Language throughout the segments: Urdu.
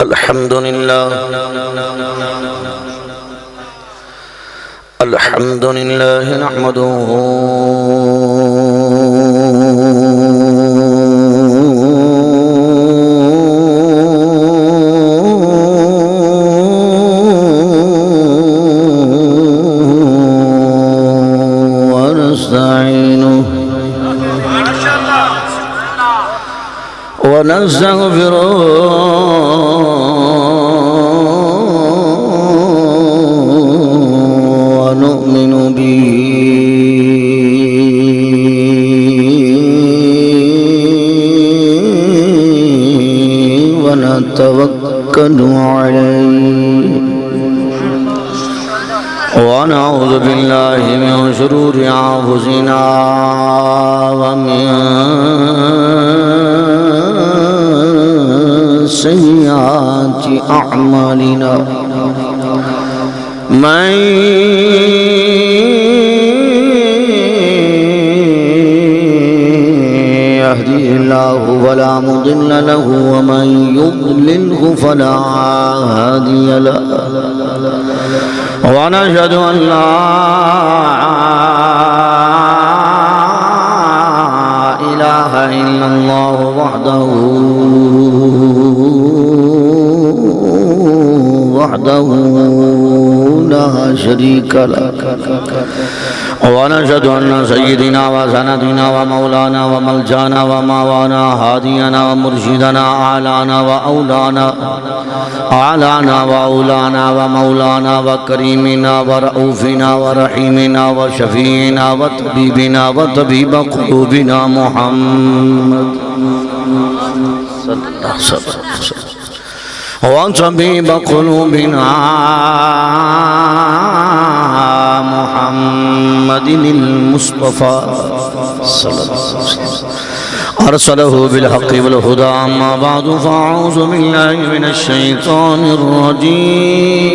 الحمد لله نحمده ونستعينه ونستغفره ونؤمن به ونتوكل عليه ونعوذ بالله من شرور أنفسنا ومن سيئات أعمالنا من يهده الله فلا مضل له ومن يضلله فلا هادي له ونشهد أن لا إله إلا الله وحده لا شريك له ونشهد أن سيدنا وسندنا ومولانا وملجانا وماوانا هادينا ومرشدنا أعلانا وأولانا ومولانا وكريمنا ورؤوفنا ورحيمنا وشفيعنا وطبيبنا وطبيب قلوبنا محمد صلى الله عليه وسلم وطبيب قلوبنا محمد المصطفى صلى الله عليه وسلم أرسله بالحق والهدى أما بعد فأعوذ بالله من الشيطان الرجيم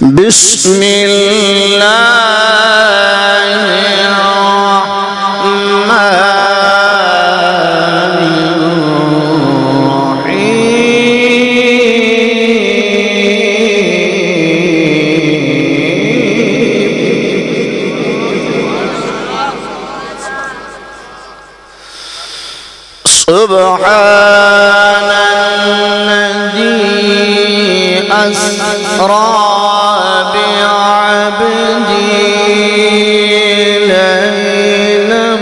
بسم الله سبحان الذي أسرى بعبده ليلا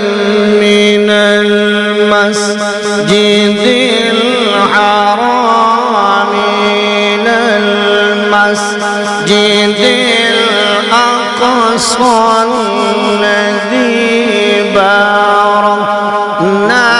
من المسجد الحرام إلى المسجد الأقصى الذي باركنا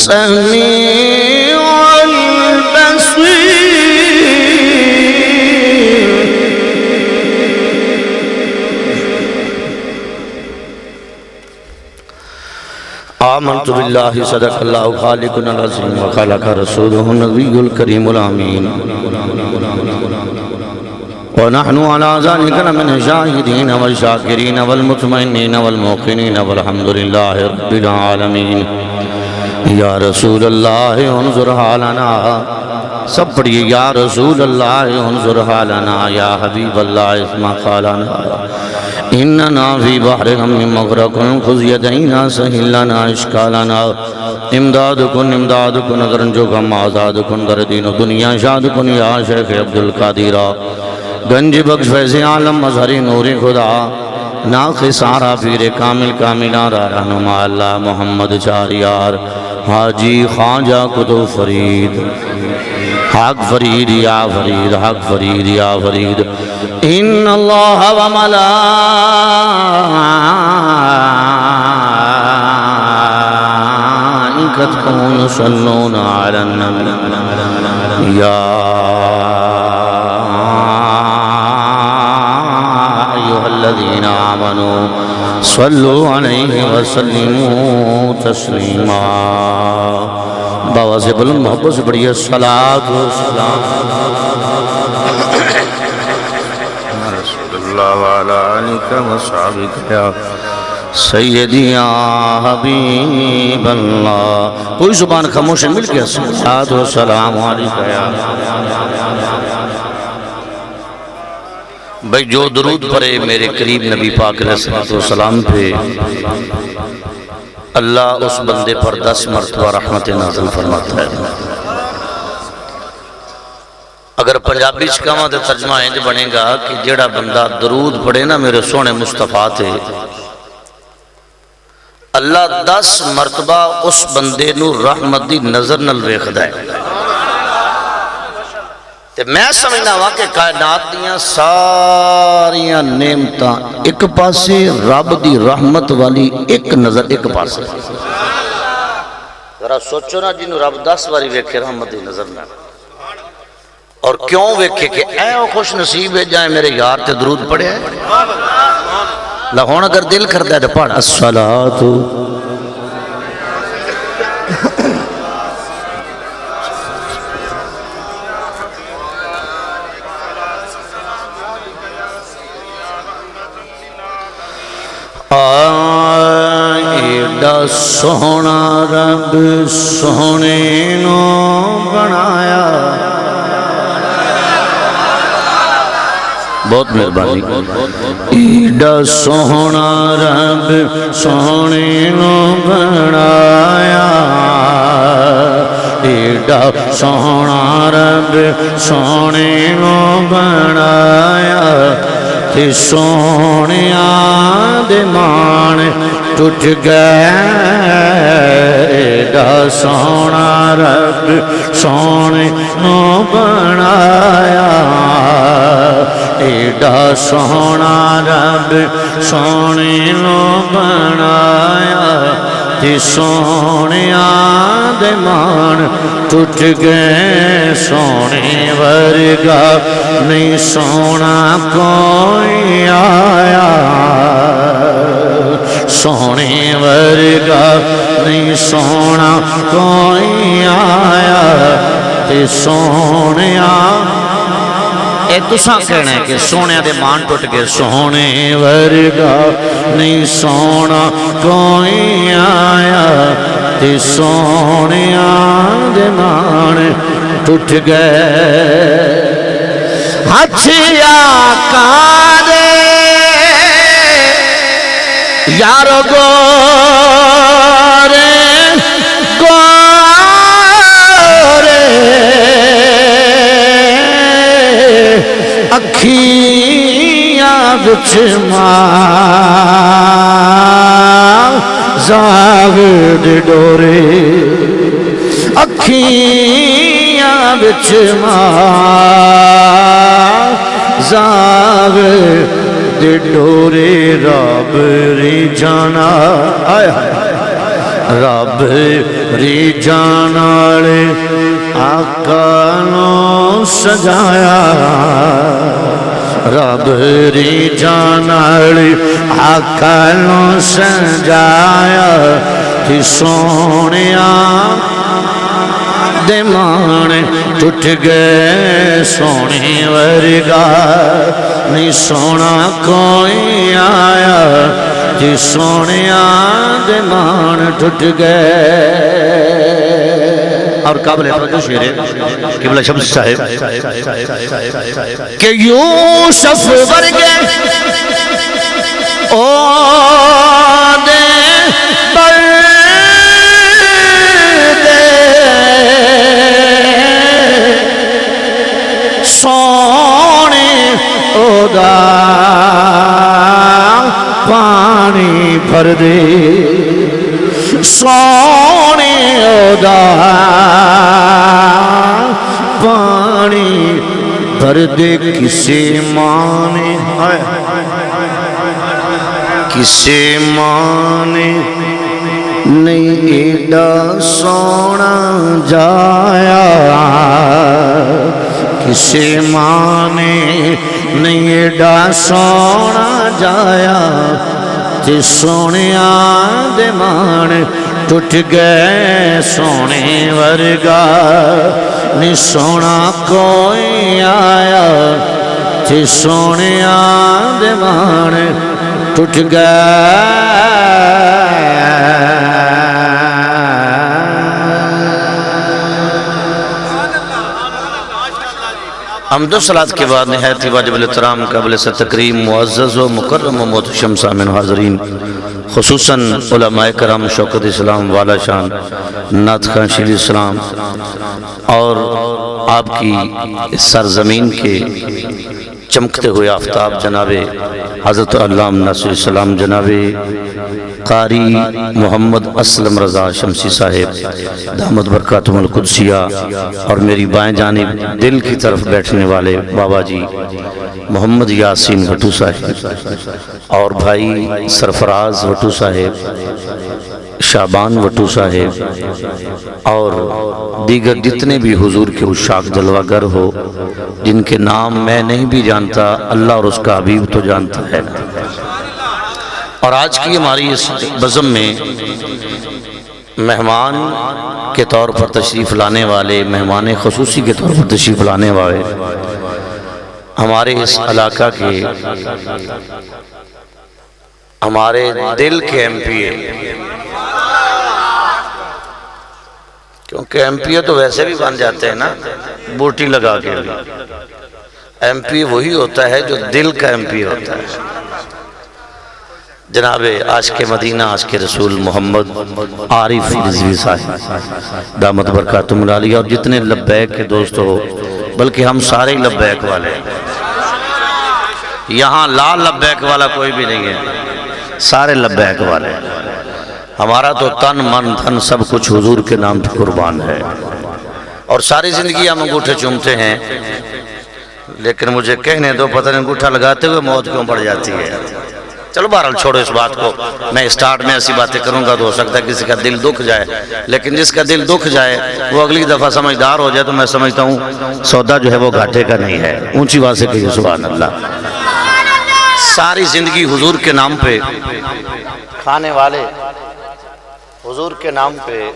سميع البصير آمنت بالله صدق الله خالقنا العظيم وخلق رسوله النبي الكريم الأمين ونحن على ذلك لمن الشاهدين والشاكرين والمطمئنين والموقنين والحمد لله رب العالمين یا رسول اللہ انظر حالنا سب پڑھئے یا رسول اللہ انظر حالنا یا حبیب اللہ اسمع قالنا اننا فی بحر غم مغرقن خذ یدینا سہل لنا اشکالنا امداد کن درنجو غم آزاد کن در دین و دنیا شاد کن یا شیخ عبدالقادرہ گنج بخش فیض عالم مظہری نور خدا ناقص سارا پیر کامل کاملارا رہنما اللہ محمد چاریار حاجی خواجہ کتب فرید حق فرید یا فرید حق فرید یا فرید ان اللہ و وملائكته يصلون على النبي يا أيها الذين آمنوا صلوا عليه وسلموا تسليما بابا سے بلند محبت سے بڑی الصلاة والسلام رسول اللہ وعلى آلك وصحبك يا سیدی یا حبیب اللہ کوئی زبان خاموش مل گیا صلاة والسلام علیکہ یا بھئی جو درود پڑے میرے قریب نبی پاک علیہ السلام پہ اللہ اس بندے پر 10 مرتبہ رحمت نازل فرماتا ہے اگر پنجابی چکاما دے ترجمہ انج بنے گا کہ جیڑا بندہ درود پڑے نا میرے سونے مصطفیٰ تھے اللہ 10 مرتبہ اس بندے نو رحمت دی نظر نل ویکھدا ہے تے میں سمجھنا ہوا کہ کائنات دیاں ساریاں نعمتاں ایک پاسے رب دی رحمت والی ایک نظر ایک پاسے ذرا سوچو نا جنہوں رب 10 باری ویکھے رحمت دی نظر نہ اور کیوں ویکھے کہ اے او خوش نصیب ہے جائیں میرے یار تے درود پڑھے ہیں لہون اگر دل کردہ ہے تو پڑھ الصلاة ایڈا سونا رب سونے نو بنایا بہت مہربانی ایڈا سونا رب سونے نو بنایا ایڈا سونا رب سونے نو بنایا تے سونیاں دے مان ٹوٹ گئے ایڈا سونا رب سونے نو بنایا ایڈا سونا رب سونے نو بنایا تے سونیاں دے مان ٹوٹ گئے سونے ورگا نہیں سونا کوئی آیا سونے ورگا نہیں سونا کوئی آیا تے سونیاں اے تساں کہنا ہے کہ سونے دے مان ٹوٹ گئے سونے ورگا نہیں سونا کوئی آیا تے سونیاں دے مان ٹوٹ گئے ہچیا کارے یارو گورے گورے اکھیاں بچ ماں زاغد ڈورے اکھیاں بچ ماں زاغد ڈورے رب ری جانا رب ری جانالے آقا نو سجایا رب ری جانالے آقا نو سجایا تی سونیاں دے مان ٹوٹ گئے سونے ورگا نہیں سونا کوئی آیا تی سونیاں دے مان ٹوٹ گئے اور قابل توجہ شعر ہے قبلہ شمس صاحب کہ یوسف ورگے او دے بردے سونے او دا پانی بھر دے سونے او دا پانی بھر دے کسے مانے کسے مانے نہیں ایڈا سونا جایا کسے ماں نے نہیں ایڈا سونا جایا تے سونیاں دے مان ٹوٹ گئے سونے ورگا نہیں سونا کوئی آیا تے سونیاں دے مان ٹوٹ گئے حمد و صلاة کے بعد نہایت واجب الاحترام قابل تکریم معزز و مکرم و محتشم سامعین حاضرین خصوصاً علماء کرام شوکت اسلام والا شان نعت خواں شیر اسلام اور آپ کی اس سرزمین کے چمکتے ہوئے آفتاب جناب حضرت علامہ ناصر السلام جناب قاری محمد اسلم رضا شمسی صاحب دامت برکاتہم القدسیہ اور میری بائیں جانب دل کی طرف بیٹھنے والے بابا جی محمد یاسین بھٹو صاحب اور بھائی سرفراز بھٹو صاحب شعبان بھٹو صاحب اور دیگر جتنے بھی حضور کے عشاق جلوہ گر ہو جن کے نام میں نہیں بھی جانتا اللہ اور اس کا حبیب تو جانتا ہے نا۔ اور آج کی ہماری اس بزم میں مہمان کے طور پر تشریف لانے والے مہمان خصوصی کے طور پر تشریف لانے والے ہمارے اس علاقہ کے ہمارے دل کے ایم پی اے، کیونکہ ایم پی اے تو ویسے بھی بن جاتے ہیں نا بوٹی لگا کے بھی، ایم پی وہی ہوتا ہے جو دل کا ایم پی ہوتا ہے۔ جناب عاشق مدینہ عاشق رسول محمد عارف رضوی صاحب دامت برکاتہم العالیہ اور جتنے لبیک کے دوست ہو، بلکہ ہم سارے لبیک والے ہیں، یہاں لا لبیک والا کوئی بھی نہیں ہے، سارے لبیک والے ہیں۔ ہمارا تو تن من دھن سب کچھ حضور کے نام پہ قربان ہے، اور ساری زندگی ہم انگوٹھے چومتے ہیں، لیکن مجھے کہنے دو پتہ نہیں انگوٹھا لگاتے ہوئے موت کیوں پڑ جاتی ہے۔ چلو بہرحال چھوڑو اس بات کو، میں اسٹارٹ میں ایسی باتیں کروں گا تو ہو سکتا ہے کسی کا دل دکھ جائے، لیکن جس کا دل دکھ جائے وہ اگلی دفعہ سمجھدار ہو جائے تو میں سمجھتا ہوں سودا جو ہے وہ گھاٹے کا نہیں ہے۔ اونچی بات سے کہیے سبحان اللہ۔ ساری زندگی حضور کے نام پہ کھانے والے، حضور کے نام پہ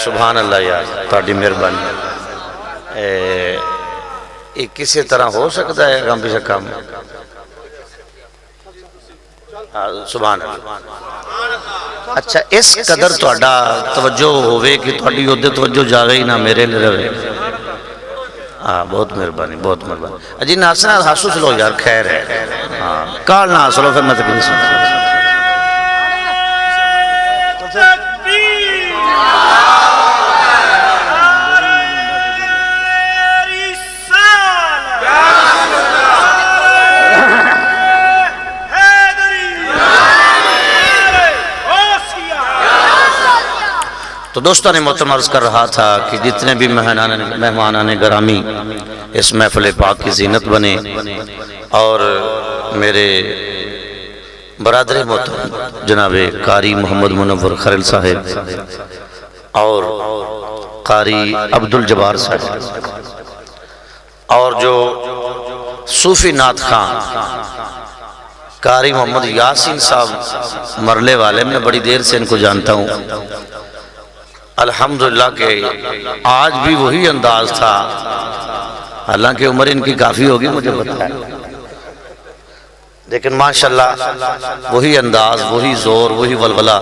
سبحان اللہ یار تھوڑی مہربانی، یہ کسی طرح ہو سکتا ہے کم سے کم، سبحان اللہ۔ اچھا اس قدر تھوڑا توجہ ہوئے کہ تھوڑی ادھر توجہ جا گئی نہ میرے لئے رہے، ہاں بہت مہربانی بہت مہربانی۔ اجی ناسنا حاصل چلو یار خیر ہے، ہاں کال نہ حاصل ہو پھر میں تکلیف سنتا ہوں۔ تو دوستان محترم عرض کر رہا تھا کہ جتنے بھی مہمانان گرامی اس محفل پاک کی زینت بنے، اور میرے برادر محترم جناب قاری محمد منور خلیل صاحب اور قاری عبدالجبار صاحب اور جو صوفی نعت خواں قاری محمد یاسین صاحب مرلے والے، میں بڑی دیر سے ان کو جانتا ہوں، الحمدللہ کہ آج بھی وہی انداز تھا، حالانکہ عمر ان کی کافی ہوگی مجھے پتہ ہے، لیکن ماشاءاللہ وہی انداز، وہی زور، وہی ولولہ۔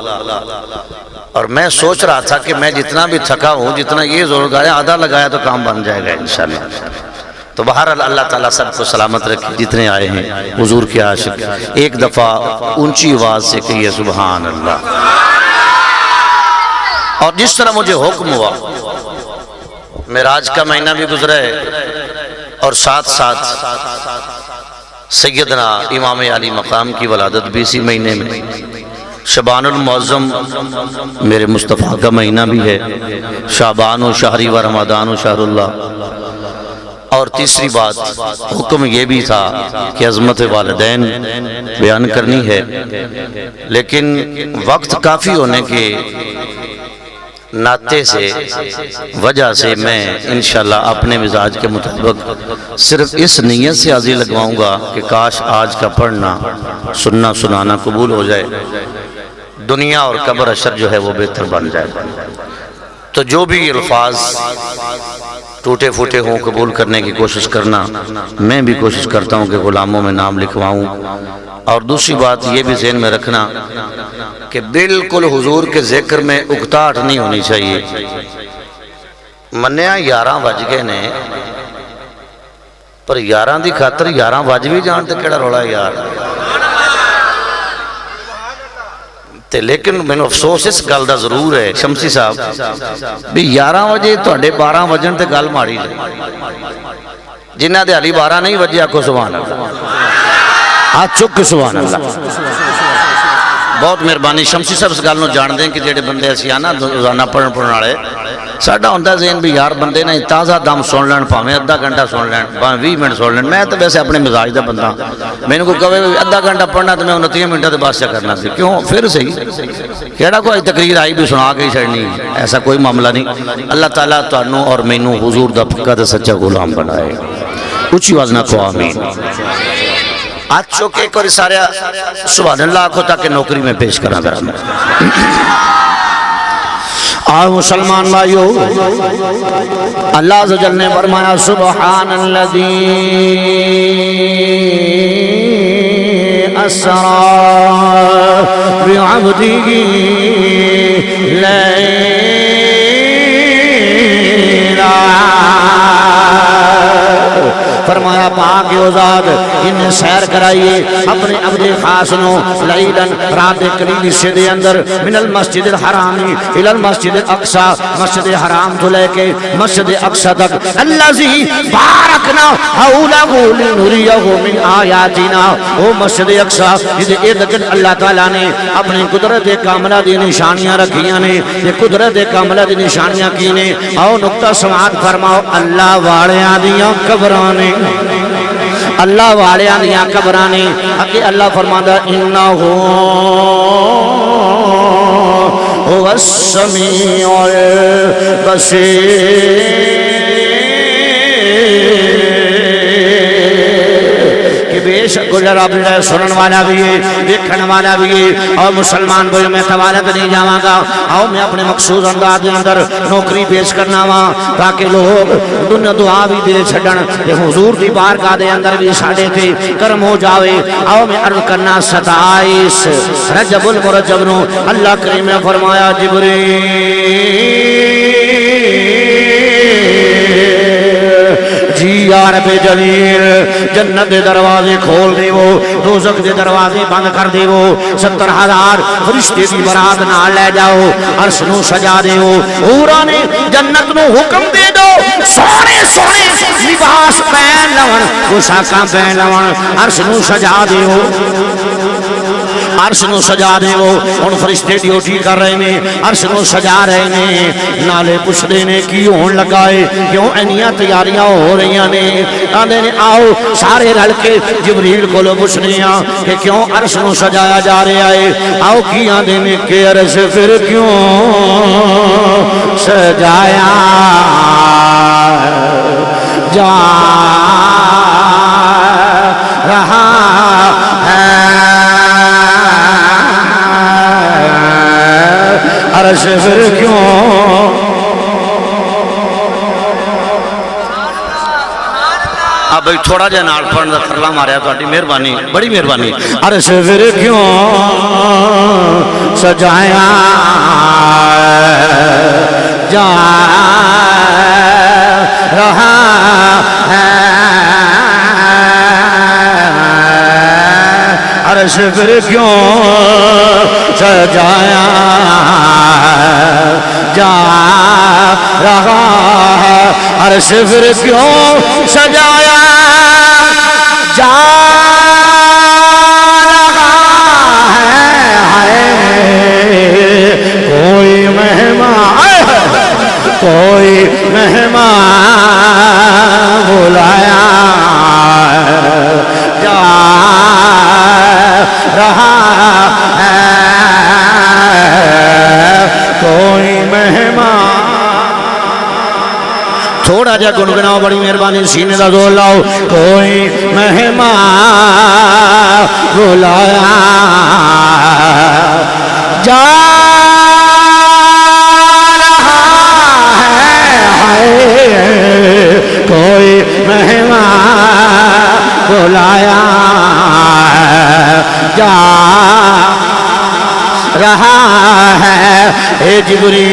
اور میں سوچ رہا تھا کہ میں جتنا بھی تھکا ہوں، جتنا یہ زور لگایا آدھا لگایا تو کام بن جائے گا انشاءاللہ۔ تو بہرحال اللہ تعالیٰ سب کو سلامت رکھے، جتنے آئے ہیں حضور کے عاشق، ایک دفعہ اونچی آواز سے کہیے سبحان اللہ۔ اور جس طرح مجھے حکم ہوا، معراج کا مہینہ بھی گزرا ہے اور ساتھ ساتھ سیدنا امام علی مقام کی ولادت بھی اسی مہینے میں، شعبان المعظم میرے مصطفیٰ کا مہینہ بھی ہے، شعبان و شہری و رمضان و شہر اللہ، اور تیسری بات حکم یہ بھی تھا کہ عظمت والدین بیان کرنی ہے، لیکن وقت کافی ہونے کے ناطے سے وجہ سے میں انشاءاللہ اپنے مزاج کے مطابق صرف اس نیت سے حاضری لگواؤں گا کہ کاش آج کا پڑھنا سننا سنانا قبول ہو جائے، دنیا اور قبر اشر جو ہے وہ بہتر بن جائے۔ تو جو بھی الفاظ ٹوٹے پھوٹے ہوں قبول کرنے کی کوشش کرنا، میں بھی کوشش کرتا ہوں کہ غلاموں میں نام لکھواؤں۔ اور دوسری بات یہ بھی ذہن میں رکھنا کہ بالکل حضور کے ذکر میں اکتاہٹ نہیں ہونی چاہیے۔ منیا 11 بج گئے نے، پر 11 دی خاطر 11 بج بھی جان تے کیڑا رولا ہے یار۔ لیکن میں نے افسوس اس گل دا ضرور ہے شمسی صاحب بھی 11 بجے تواڈے 12 وجن تے گل ماڑی لے، جنہ دے علی 12 نہیں وجے آکھو سبحان اللہ، ہاتھ چک کے سبحان اللہ۔ بہت مہربانی شمسی صاحب اس گل نو جان دیں کہ جڑے بندے اسی آنا روزانہ پڑھن والے ساڈا ہوندا ذہن بھی یار بندے نے تازہ دم سن لین، بھاویں آدھا گھنٹہ سن لین، بھاویں 20 منٹ سن لین۔ میں تو ویسے اپنے مزاج دا بندہ، مینوں کوئی کہے آدھا گھنٹہ پڑھنا تو میں 29 منٹاں تے بس کرنا سی، کیوں پھر صحیح کیڑا کوئی تقریر آئی بھی سنا کے چھڑنی، ایسا کوئی معاملہ نہیں۔ اللہ تعالیٰ تانوں اور مینوں حضور دا پکا تے سچا غلام بنائے۔ اونچی آواز نہ کہو آمین۔ آج چوکے ایک اور سارے سبحان اللہ آکھو تاکہ نوکری میں پیش کرنا ذرا میں۔ آج مسلمان بھائیو، اللہ عز و جل نے فرمایا سبحان الذی اسرا بعبدہ لیلا، فرمایا پاک و ذات انہیں سیر کرائیے اپنے عبد خاص نو لیلن رات قلیل سے دے اندر من المسجد الحرامی الى المسجد الاقصی، مسجد حرام تو لے کے مسجد اقصی تک، اللذی بارکنا حولہ لنریہ من آیاتنا، وہ مسجد اقصی جدے ادھر اللہ تعالیٰ نے اپنی قدرت کاملہ دی نشانیاں رکھیاں نے، یہ قدرت کاملہ دی نشانیاں کی نے۔ آؤ نقطہ سماعت فرماؤ، اللہ والیاں دیاں قبرانے، اللہ والیاں دیاں قبرانے، اگے اللہ فرماتا انہو هو السمیع البصیر، بے شک گزر آپ نے سنن والا بھی ہے، دیکھن والا بھی ہے۔ اور مسلمان بھائی میں توالت نہیں جاواں گا، آؤ میں اپنے مقصود انداز کے اندر نوکری پیش کرنا وا تاکہ لوگ دنیا دعا بھی دے چھڈن کہ حضور دی بارگاہ دے اندر بھی ساڈے تے کرم ہو جاوے۔ آؤ میں عرض کرنا 27 رجب المرجب نو اللہ کریم نے فرمایا جبریل جی یا رب جلیل جنت دے دروازے کھول دے وہ، دوزخ دے دروازے بند کر دے وہ، 70,000 فرشتے دی برات نہ لے جاؤ، عرش نو سجا دے وہ، حوراں نے جنت نو حکم دے دو سونے سونے لباس پہن لون، پوشاکاں پہن لون، عرش نو سجا دے وہ، عرش نو سجا دے وہ۔ ان فرشتے ڈیوٹی کر رہے نے، عرش نو سجا رہے نے، نالے پوچھ دے نے کی ہون لگائے، کیوں اینیاں تیاریاں ہو رہی نے، آندے نے آؤ سارے رل کے جبریل کو لو پوچھ رہے ہیں کہ کیوں عرش نو سجایا جا رہا ہے، آؤ کی آندے نے کہ عرش پھر کیوں سجایا جا رہا ہے، عرش پھر کیوں۔ اب تھوڑا جا نال پڑھن دا ترلا ماریا تہاڈی مہربانی، بڑی مہربانی۔ عرش پھر کیوں سجایا جا رہا ہے، عرش پھر کیوں سجایا جا رہا ہے، عرش پھر کیوں سجایا جا رہا ہے، کوئی مہمان، کوئی مہمان بلا بلایا جا رہا ہے کوئی مہمان. تھوڑا جا گنگناؤ، بڑی مہربانی، سینے دا زور لاؤ. کوئی مہمان بلایا جا رہا ہے کوئی مہمان بلایا جا رہا ہے. اے جبریل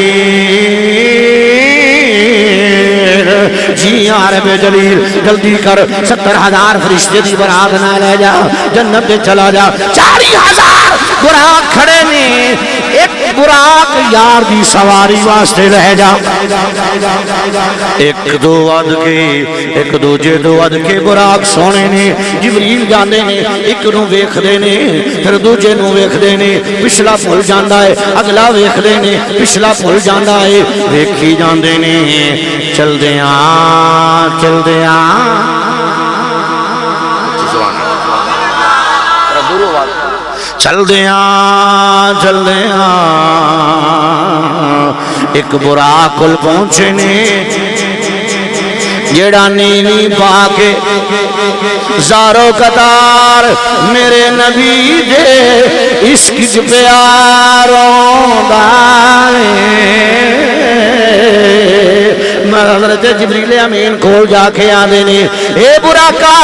جی عرب جلیل جلدی کر، 70,000 فرشتے دی برات نہ لے جا، جنت دے چلا جا. 40,000 براق کھڑے نے، ایک براق یار دی سواری واسطے لے جا. ایک دو ود کے ایک دوجے دو ود کے براق سونے نے. جبریل جاندے نے، ایک نو ویکھ دے نے، پھر دوجے نو ویکھ دے نے، پچھلا بھول جاندا ہے، اگلا ویکھ دے نے، پچھلا بھول جاندا ہے، ویکھی جاندے نے. چل دیاں چل دیاں ایک براق کل پہنچے نے، جیڑا نیوی پا کے زارو قطار میرے نبی دے عشق چ پیاروں دائیں. حضرت جبریل امین کول جا کے آدھے نے، اے براقا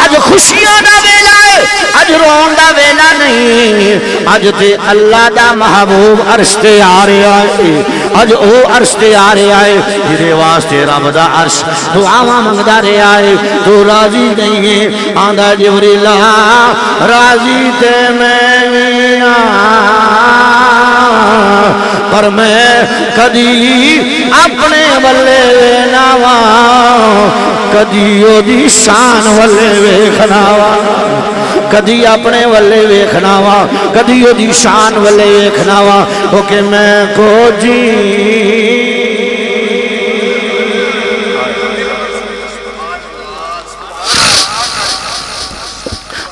اج خوشیاں دا ویلا ہے، اج رون دا ویلا نہیں. اج تے اللہ دا محبوب عرش تے آ رہا ہے، اج او عرش تے آ رہا ہے جدے واسطے رب دا عرش دعاواں منگدا رہا ہے. تو راضی نہیں ہے؟ آندا جبریل راضی تے میں پر میں کدی اپنے ولے ناوا، کدی او دی شان ولے ویکھنا وا، کدی اپنے ولے ویکھنا وا، کدی او دی شان ولے ویکھنا وا. او کہ میں کو جی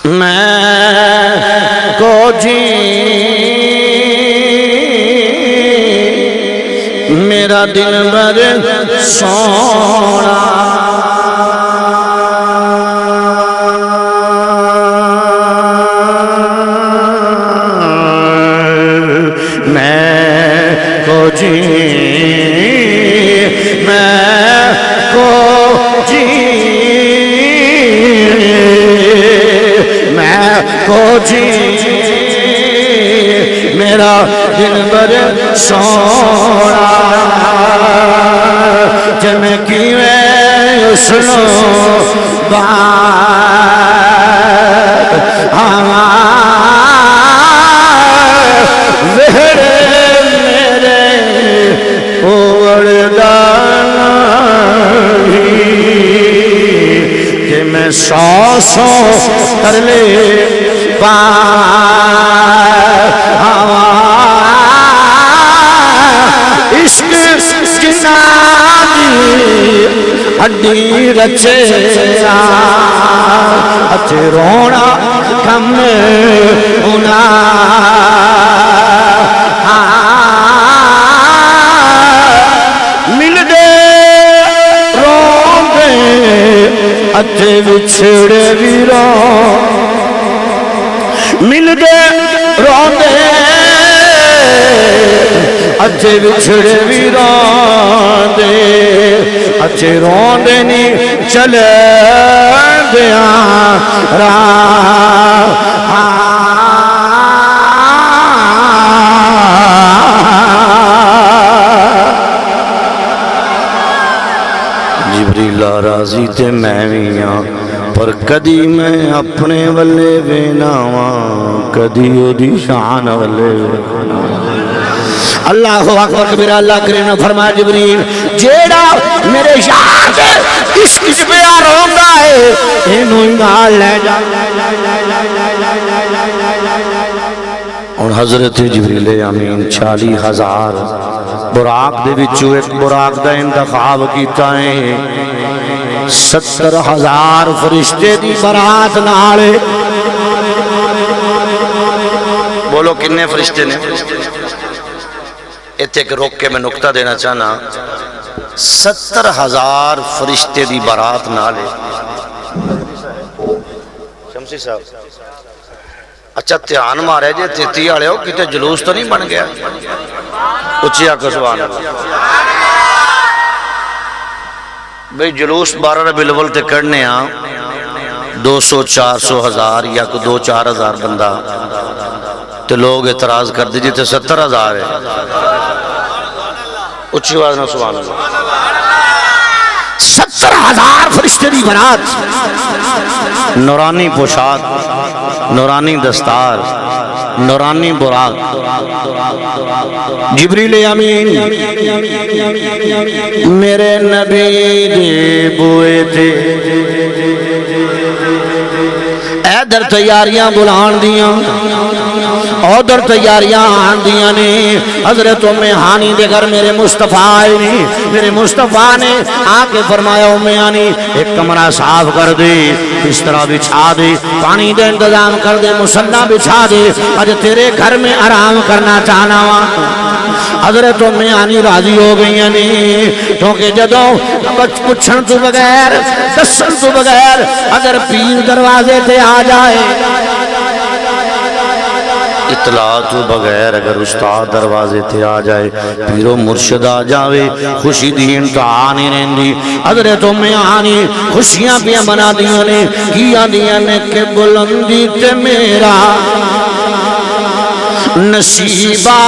میں کو جی میرا دل بر سونا میں کو جی میرا دل بر سونا جب میں کیویں سنو بات وہڑے میرے اوڑدانا کہ میں سو کر لے عشق جنانی ہڈی رچے اچھے رونا کم ہونا مل دے رون دے اچھے بچھڑے بھی رو مل دے رون دے اچھے بچھڑے بھی رون دے اچھے رون دے نہیں چلے دیاں جبریل راضی تے میں بھی ہاں پر کدی میں اپنے ولے ویناواں کدی او دی شان ولے اللہ اکبر کبیرہ. اللہ کریم نے فرمایا جبریل جیڑا میرے یار دے عشق وچ پیار ہوندا ہے اینوں نال لے جا. اور حضرت جبریل امین 40,000 براق دے وچوں ایک براق دا انتخاب کیتا ہے 70,000 فرشتے دی برات نالے بولو کنے فرشتے نے ایتھے ایک روک کے میں نکتہ دینا چاہنا 70,000 فرشتے دی برات نالے شمسی صاحب اچھا تیان مارے جے تیتی آڑے ہو کتے جلوس تو نہیں بن گیا اچھی آکو سبحان اللہ بھئی جلوس 12 ربیع الاول تے کرنے ہاں 200 400 ہزار یا کو 2-4 ہزار بندہ تو لوگ اعتراض کر دیجئے تے 70,000 ہے اچھی آواز نہ سبحان اللہ 70,000 فرشتے دی برات نورانی پوشاک نورانی دستار نورانی براق جبریل امین میرے نبی دے بوئے تھے ادھر تیاریاں بلان دیاں ادھر تیاریاں آن دیاں نے حضرت ام ہانی دے گھر میرے مصطفیٰ آئے نے میرے مصطفیٰ نے آکے فرمایا ام ہانی ایک کمرہ صاف کر دے بستر بچھا دے پانی دے انتظام کر دے مصلی بچھا دے آج تیرے گھر میں آرام کرنا چاہنا ہوا حضرت ام ہانی راضی ہو گئی نے کیونکہ جدوں پچھن تو بغیر دسن تو بغیر اگر پیر دروازے تے آ جائے اطلاع تو بغیر اگر استاد دروازے تے آ جائے پیرو مرشد آ جاوے خوشی دی انتہا نہیں رہندی حضرت ام ہانی خوشیاں پہ بنا دیاں نے کیا دیاں نے کہ بلندی تے میرا نصیبہ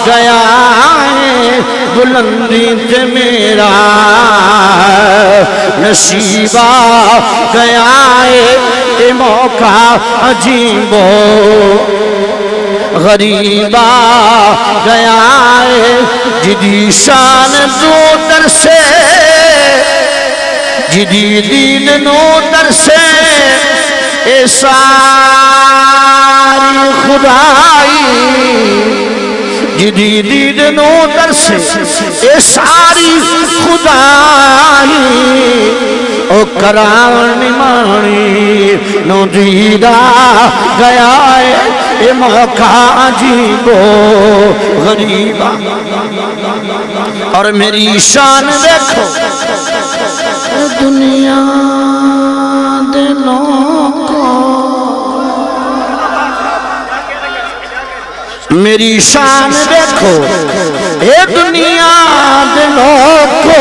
گیا ہے بلندی تے میرا نصیبہ گیا ہے اے موقع عجیبو غریبہ گیا ہے جدی شان دو در سے جدی دین نو در سے اے ساری خدائی جدی دین نو در سے اے ساری خدائی او کراون مانی نو دیدہ گیا ہے اے موقع عجیب و غریبہ اور میری شان دیکھو دنیا دلوں کو میری شان دیکھو اے دنیا دلوں کو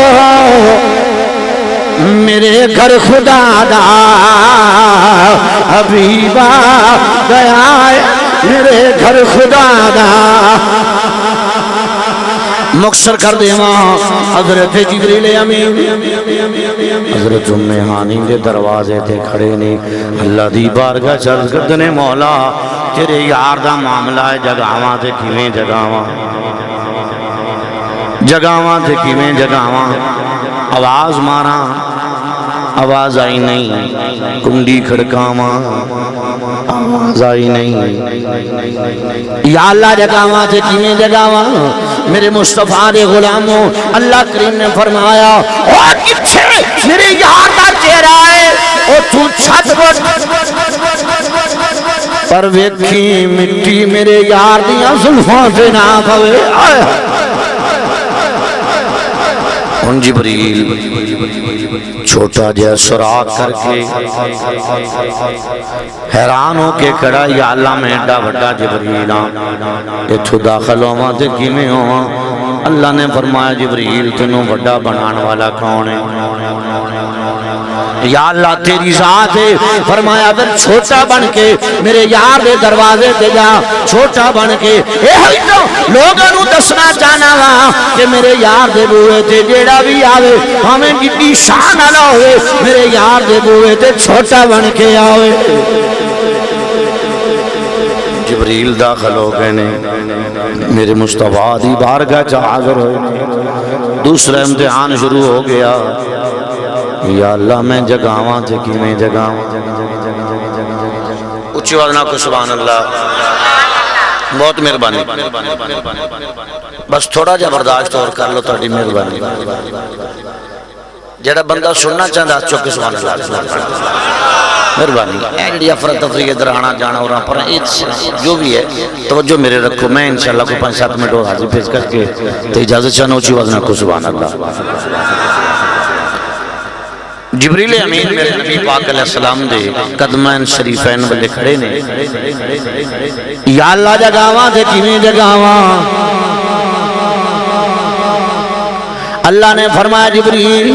میرے گھر خدا دا حبیبہ گیا ہے میرے گھر خدا دا مقصر کر دے ماں حضرت جبریل امین حضرت ام ہانی دے دروازے تے کھڑے نے اللہ دی بارگاہ چرز کردنے مولا تیرے یار دا معاملہ ہے جگاواں تے کیویں جگاواں جگاواں تے کیویں جگاواں آواز مارا آواز آئی نہیں کنڈی کھڑکاواں آواز آئی نہیں یا اللہ جگاواں تے کیویں جگاواں میرے مصطفیٰ دے غلاموں اللہ کریم نے فرمایا اور کچھے میرے یار دا چہرہ ہے اور تو چھت پر ویکھی مٹی میرے یار دیاں زلفوں سے نہ پھوے ان جبریل چھوٹا جہ سراغ کر کے حیران ہو کے کڑا یا اللہ میں ایڈا بڑا جبریل اتھو داخل ہوا تے کیویں ہوا اللہ نے فرمایا جبریل تینوں بڑا بنان والا کون ہے یا اللہ تیری ذات ہے فرمایا اگر چھوٹا بن کے میرے یار دے دروازے تے جا چھوٹا بن کے اے ہلتو لوگوں نو دسنا چاہنا وا کہ میرے یار دے بوئے تے جیڑا بھی آوے ہمیں جتنی شان نہ ہوئے میرے یار دے بوئے تے چھوٹا بن کے آوے جبریل داخل ہو گئے نے میرے مصطفیٰ دی بارگاہ چ حاضر ہوئے دوسرا امتحان شروع ہو گیا یا اللہ میں جگاواں تے کیویں جگاواں اچھی آواز نہ کو سبحان اللہ بہت مہربانی، بس تھوڑا جا برداشت اور کر لو، تھوڑی مہربانی۔ جڑا بندہ سننا چاہتا چوکے سبحان اللہ مہربانی۔ ایڈی افراد تفریح ادھر آنا جانا اور پر جو بھی ہے توجہ میرے رکھو، میں انشاءاللہ کو 5-7 منٹ اور حاضر پیش کر کے تو اجازت چاہنا اچھی وزنہ کو سبحان اللہ۔ جبریل امین میرے نبی پاک علیہ السلام دے قدمین شریفین والے کھڑے نے، یا اللہ جگاواں تھے کیویں جگاواں؟ اللہ نے فرمایا جبریل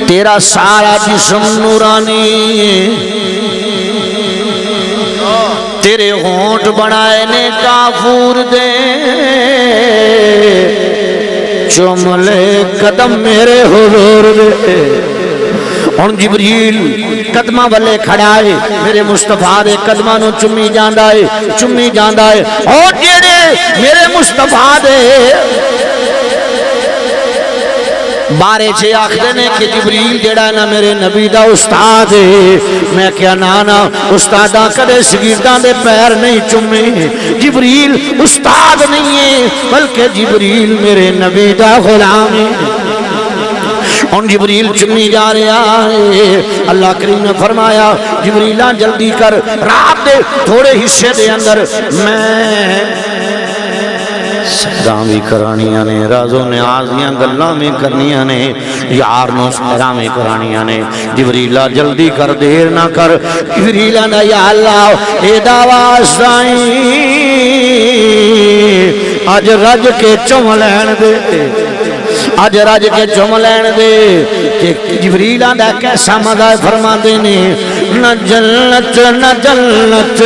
تیرا سارا جسم نورانی ہے، تیرے ہونٹ بنائے نے کافور دے، چوم لے قدم میرے حضور دے۔ ہن جبریل قدمہ والے کھڑا ہے، میرے مصطفیٰ دے قدمہ نو چمی جاندا ہے، اور جڑے میرے مصطفیٰ دے بارے چھے آخدے نے کہ جبریل جڑا نا میرے نبی دا استاد ہے۔ میں کیا نانا استاداں کدے شاگرداں دے پیر نہیں چومے، جبریل استاد نہیں ہے بلکہ جبریل میرے نبی دا غلام ہے۔ ان جبریل چمی جا رہا ہے، اللہ کریم نے فرمایا جبریلہ جلدی کر، رات دے تھوڑے حصے دے اندر میں سیرام بھی کرانیاں نے، رازوں نے آزیاں گلاں میں کرنیاں نے، یار نو سیرام بھی کرانیاں نے۔ جبریلہ جلدی کر، دیر نہ کر۔ جبریلہ نے یا اللہ اے دعویٰ سائیں آج رج کے چم لین دے، آج رج کے چم لین دے۔ کہ جبریلہ دا کیسا مزہ فرما دینے، نہ جنت نہ جنت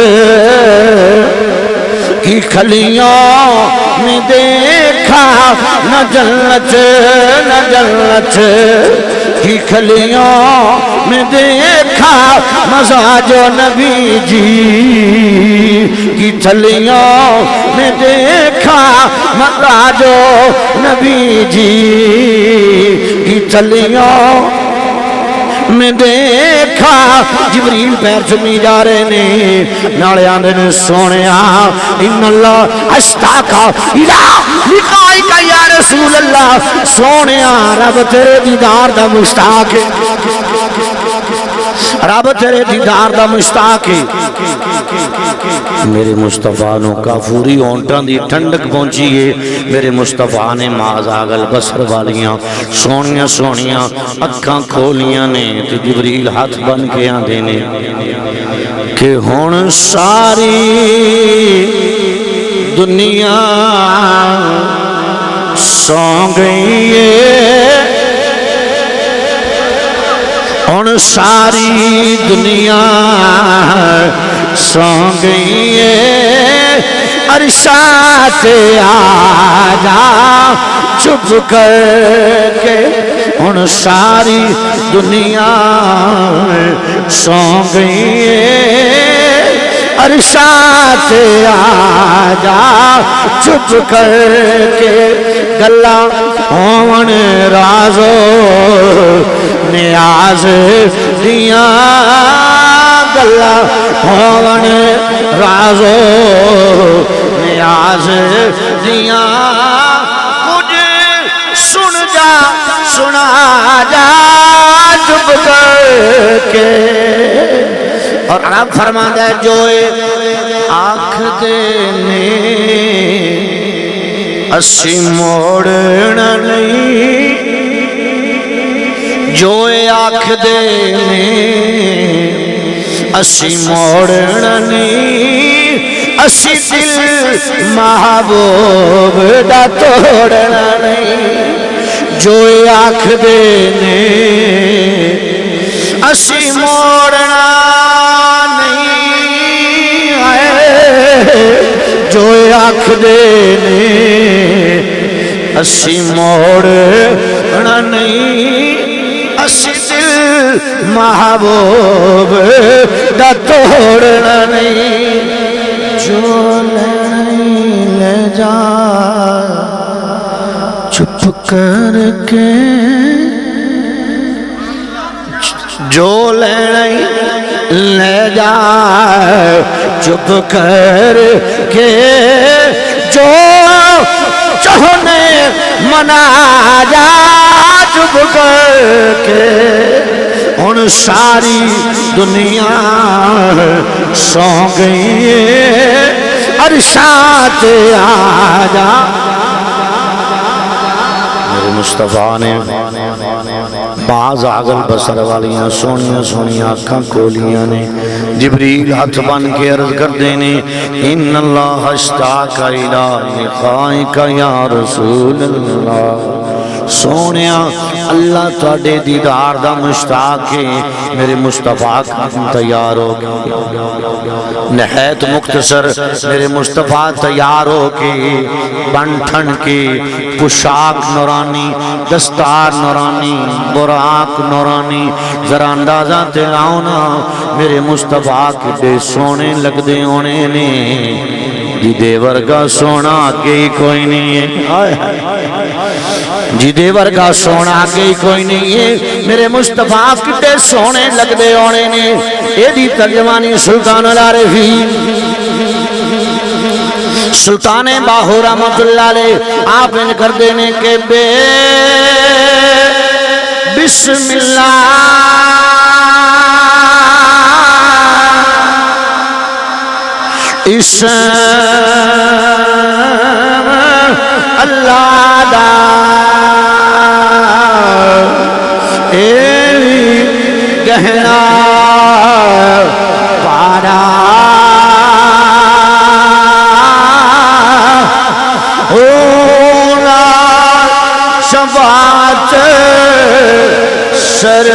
کی کھلیوں میں دیکھا، نہ جنت نہ جنت کی کھلیوں میں دیکھا، مزہ جو نبی جی کی تھلیوں میں دیکھا، مزہ جو نبی جی کی تھلیوں میں دیکھا۔ جبریل پیر چمی جا رہے نے، نالے آندے نے سونیا ان اللہ اشتاقا الہ لقائک یا رسول اللہ، سونیا رب تیرے دیدار دا مشتاق ہے، رب تیرے دیدار دا مشتاق ہے۔ میرے مصطفیٰ نو کافوری ہونٹاں دی ٹھنڈک پہنچی ہے، میرے مصطفیٰ نے مازاغل بصر والیاں سونیاں سونیاں اکھاں کھولیاں نے، تو جبریل ہاتھ بن کے آندے نے کہ ہن ساری دنیا سو گئی ہے، ہن ساری دنیا سو گئی ہے، عرشات آ جا چھپ کر کے، ہن ساری دنیا سو گئی ہے، عرشات آ جا چھپ کر کے، گلا ہون رازو نیاز دیاں، گلا ہون رازو نیاز دیاں، کچھ سن جا سنا جا چپ کر کے۔ اور رب فرماتا ہے جو آنکھ دینے اسی موڑنا نہیں، جو آنکھ دینے اسی موڑنا نہیں، اسی دل محبوب دا توڑنا نہیں، جو آنکھ دینے اسی موڑنا نہیں ہے، جو آنکھ دینے اسی موڑنا نہیں، اسی دل محبوب دا توڑنا نہیں، جو نہیں لے جا چپ کر کے، جو لے نہیں لے جا چپ کر کے جو چاہنے منا جا چپ کر کے ان ساری دنیا سو گئی عرشات آ جا میرے مصطفیٰ نے بعض عقل بصر والیاں سونیاں سونیاں آنکھاں کھولیاں نے جبریل ہاتھ بن کے عرض کر دینے ان اللہ اشتاق الی لقائک یا رسول اللہ سونیا اللہ تواڈے دیدار دا مشتاق ہے میرے مصطفیٰ تیار ہو کے نہایت مختصر میرے مصطفیٰ تیار ہو کے بن ٹھن کے پوشاک نورانی دستار نورانی براق نورانی ذرا اندازہ تلاؤنا میرے مصطفیٰ کے سونے لگ دے ہونے نے جی دیور کا سونا آگے ہی کوئی نہیں ہے جی دیور کا سونا آگے ہی کوئی نہیں ہے میرے مصطفیٰ کتے سونے لگ دے ہونے نے یہ دی ترجمانی سلطان العارفین سلطان باہو رحمت اللہ علیہ آپ ان کر دینے کے بے بسم اللہ اسم اللہ دا گہنا پارا ہونا شفاعت سر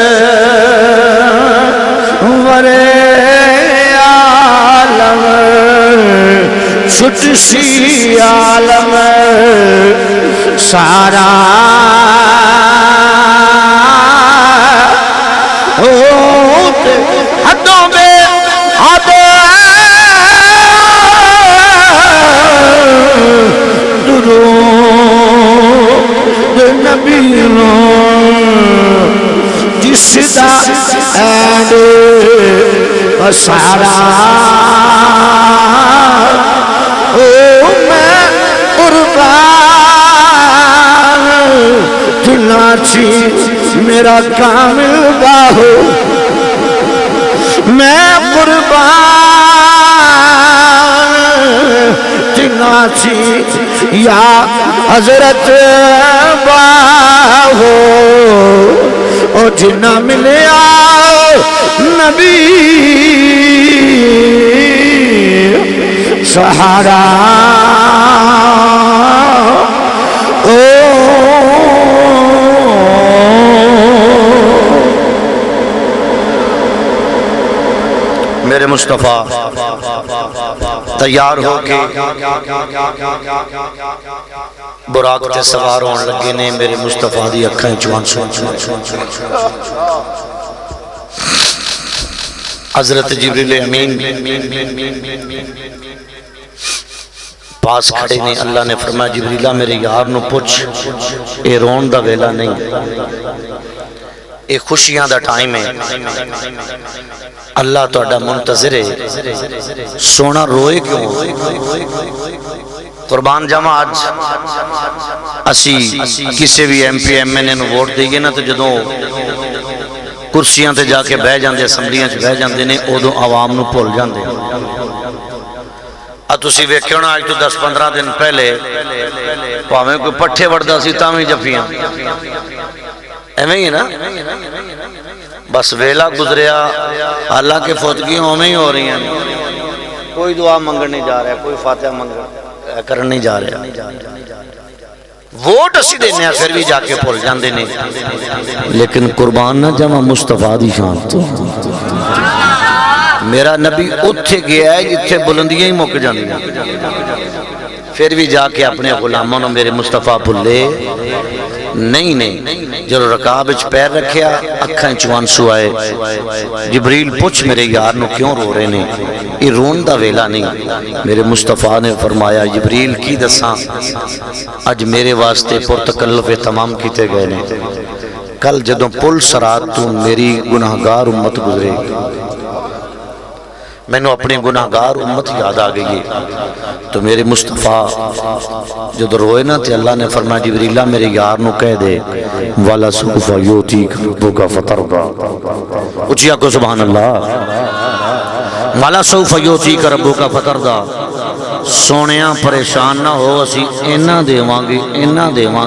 عالم چھٹ سی عالم سارا ہوتے حدوں میں حد درود نبی جس دا اینڈ سارا میں قربان چنانچہ میرا کامل باہو میں قربان چنانچہ یا حضرت باہو او جنہ ملیا نبی سہارا میرے مصطفیٰ تیار ہو کے براق تے سوار ہون لگے نے میرے مصطفیٰ دی اکھیں چوان سو حضرت جبریل امین پاس کھڑے نے اللہ نے فرمایا جبریلہ میرے یار نو پوچھ اے رون دا ویلا نہیں اے خوشیاں دا ٹائم ہے اللہ توڑا منتظر ہے سونا روئے کیوں قربان جمع آج اسی کسی بھی ایم پی ایم این اے نو ووٹ دے گے نا تو جدوں کرسیاں تے جا کے بہ جاندے اسمبلیاں چ بہ جاندے نے ادوں عوام نو بھول جاندے تسی ویکھو نا اج تو 10-15 دن پہلے پاویں کوئی پٹھے وڑدا سی تاں وی جفیاں ایویں ہی نا بس ویلا گزریا حالانکہ فوتگیاں اوویں ہی ہو رہی ہیں کوئی دعا منگن نہیں جا رہا کوئی فاتحہ منگن کرن نہیں جا رہا ووٹ اسی دینے ہیں پھر بھی جا کے بھول جاندے نے لیکن قربان نہ جمع مصطفیٰ دی شان تو میرا نبی اتھے گیا ہے جتھے بلندیاں ہی مک جاندی ہیں پھر بھی جا کے اپنے غلاموں نے میرے مصطفیٰ بھلے نہیں جب رکاب اچ پیر رکھیا اکھاں چوان سو آئے جبریل پوچھ میرے یار نو کیوں رو رہے نے یہ رون دا ویلا نہیں میرے مصطفیٰ نے فرمایا جبریل کی دساں اج میرے واسطے پرتکلف تمام کیتے گئے نے کل جدوں پل سرات تو میری گناہگار امت گزرے میں نے اپنی گناہگار امت یاد آ گئی ہے. تو میرے مصطفیٰ جب روئے نا تے اللہ نے فرمایا جبریلہ میرے یار نو کہہ دے والا سوف یوتیک ربک فترضی. اچھیا کو سبحان اللہ. والا سوف یوتیک ربک فترضی. سونیاں پریشان نہ ہو اسی اینا دیواں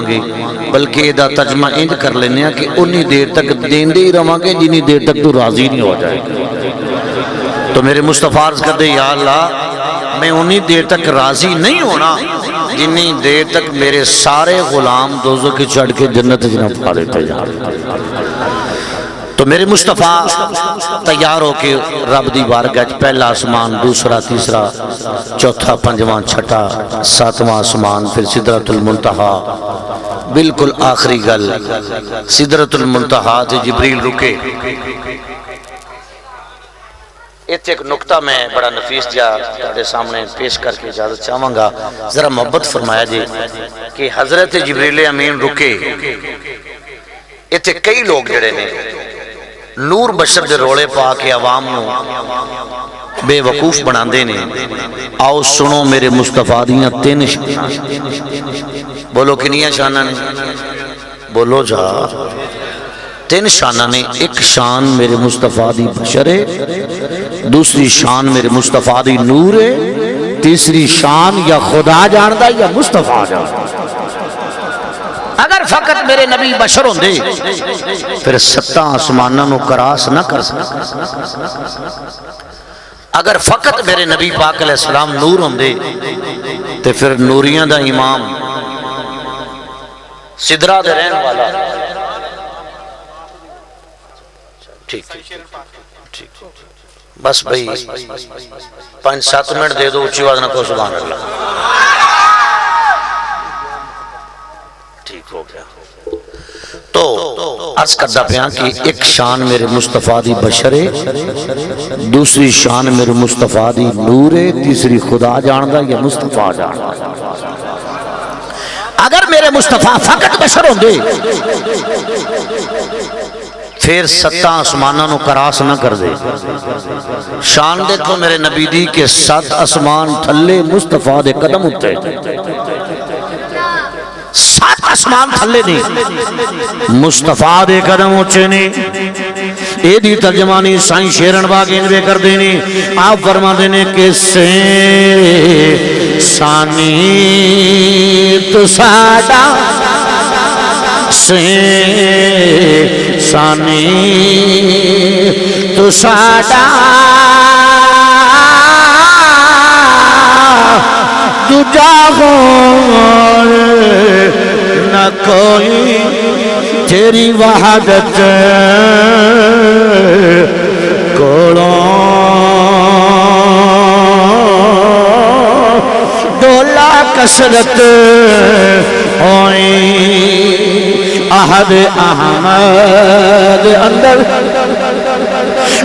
گے بلکہ دا ترجمہ انج کر لینے ہیں کہ انی دیر تک دیندے ہی رہواں گے جنی دیر تک تو راضی نہیں ہو جائے گا. تو میرے مصطفیٰ عرض کر دے یا اللہ میں انی دیر تک راضی نہیں ہونا جنی دیر تک میرے سارے غلام دوزخ کی چڑھ کے جنت جنت پا دیتے جا رہے. تو میرے مصطفیٰ تیار ہو کے رب دی بارگاہ پہلا آسمان دوسرا تیسرا چوتھا پنجواں چھٹا ساتواں آسمان پھر سدرۃ المنتہا بالکل آخری گل سدرۃ المنتہا تے جبریل رکے. ایتھے ایک نکتہ میں بڑا نفیس جا تہاڈے سامنے پیش کر کے اجازت چاہواں گا. ذرا محبت فرمایا جی کہ حضرت جبریل امین رکے. ایتھے کئی لوگ جڑے نے نور بشر دے رولے پا کے عوام نو بے وقوف بناندے نے. آؤ سنو میرے مصطفیٰ دیاں 3 شاناں. بولو کنیاں شاناں نے بولو جا 3 شاناں نے. ایک شان میرے مصطفیٰ دی بشر ہے, دوسری شان میرے مصطفیٰ دی نور ہے, تیسری شان یا خدا جاندہ یا مصطفیٰ جاندہ. اگر فقط میرے نبی بشر ہوندے پھر 7 آسمانوں نو کراس نہ کر سکتے. اگر فقط میرے نبی پاک علیہ السلام نور ہوندے تے پھر نوریاں دا امام سدرہ دے رہن والا ٹھیک بس بھئی 5-7 منٹ دے دو اچھی آواز نہ کو سبحان اللہ. ٹھیک ہو گیا. تو عرض کردہ پیاں کہ ایک شان میرے مصطفیٰ دی بشر ہے, دوسری شان میرے مصطفیٰ دی نور ہے, تیسری خدا جاندہ یا مصطفیٰ جاندہ. اگر میرے مصطفیٰ فقط بشر ہوندے پھر 7 آسمانوں نو کراس نہ کر دے. شان دیکھو میرے نبی دی کہ 7 آسمان تھلے مصطفیٰ دے قدم ہوتے 7 آسمان تھلے نہیں مصطفیٰ دے قدم اچھے نہیں. اے دی ترجمانی سائیں شیرن باغین بے کر دینے. آپ فرما دینے کہ سے سانی تو ساڑا سے سانی تو ساڑا دجا غور نہ کوئی تیری وحدت کوڑوں دولا کسرت ہوئی احد احمد اندر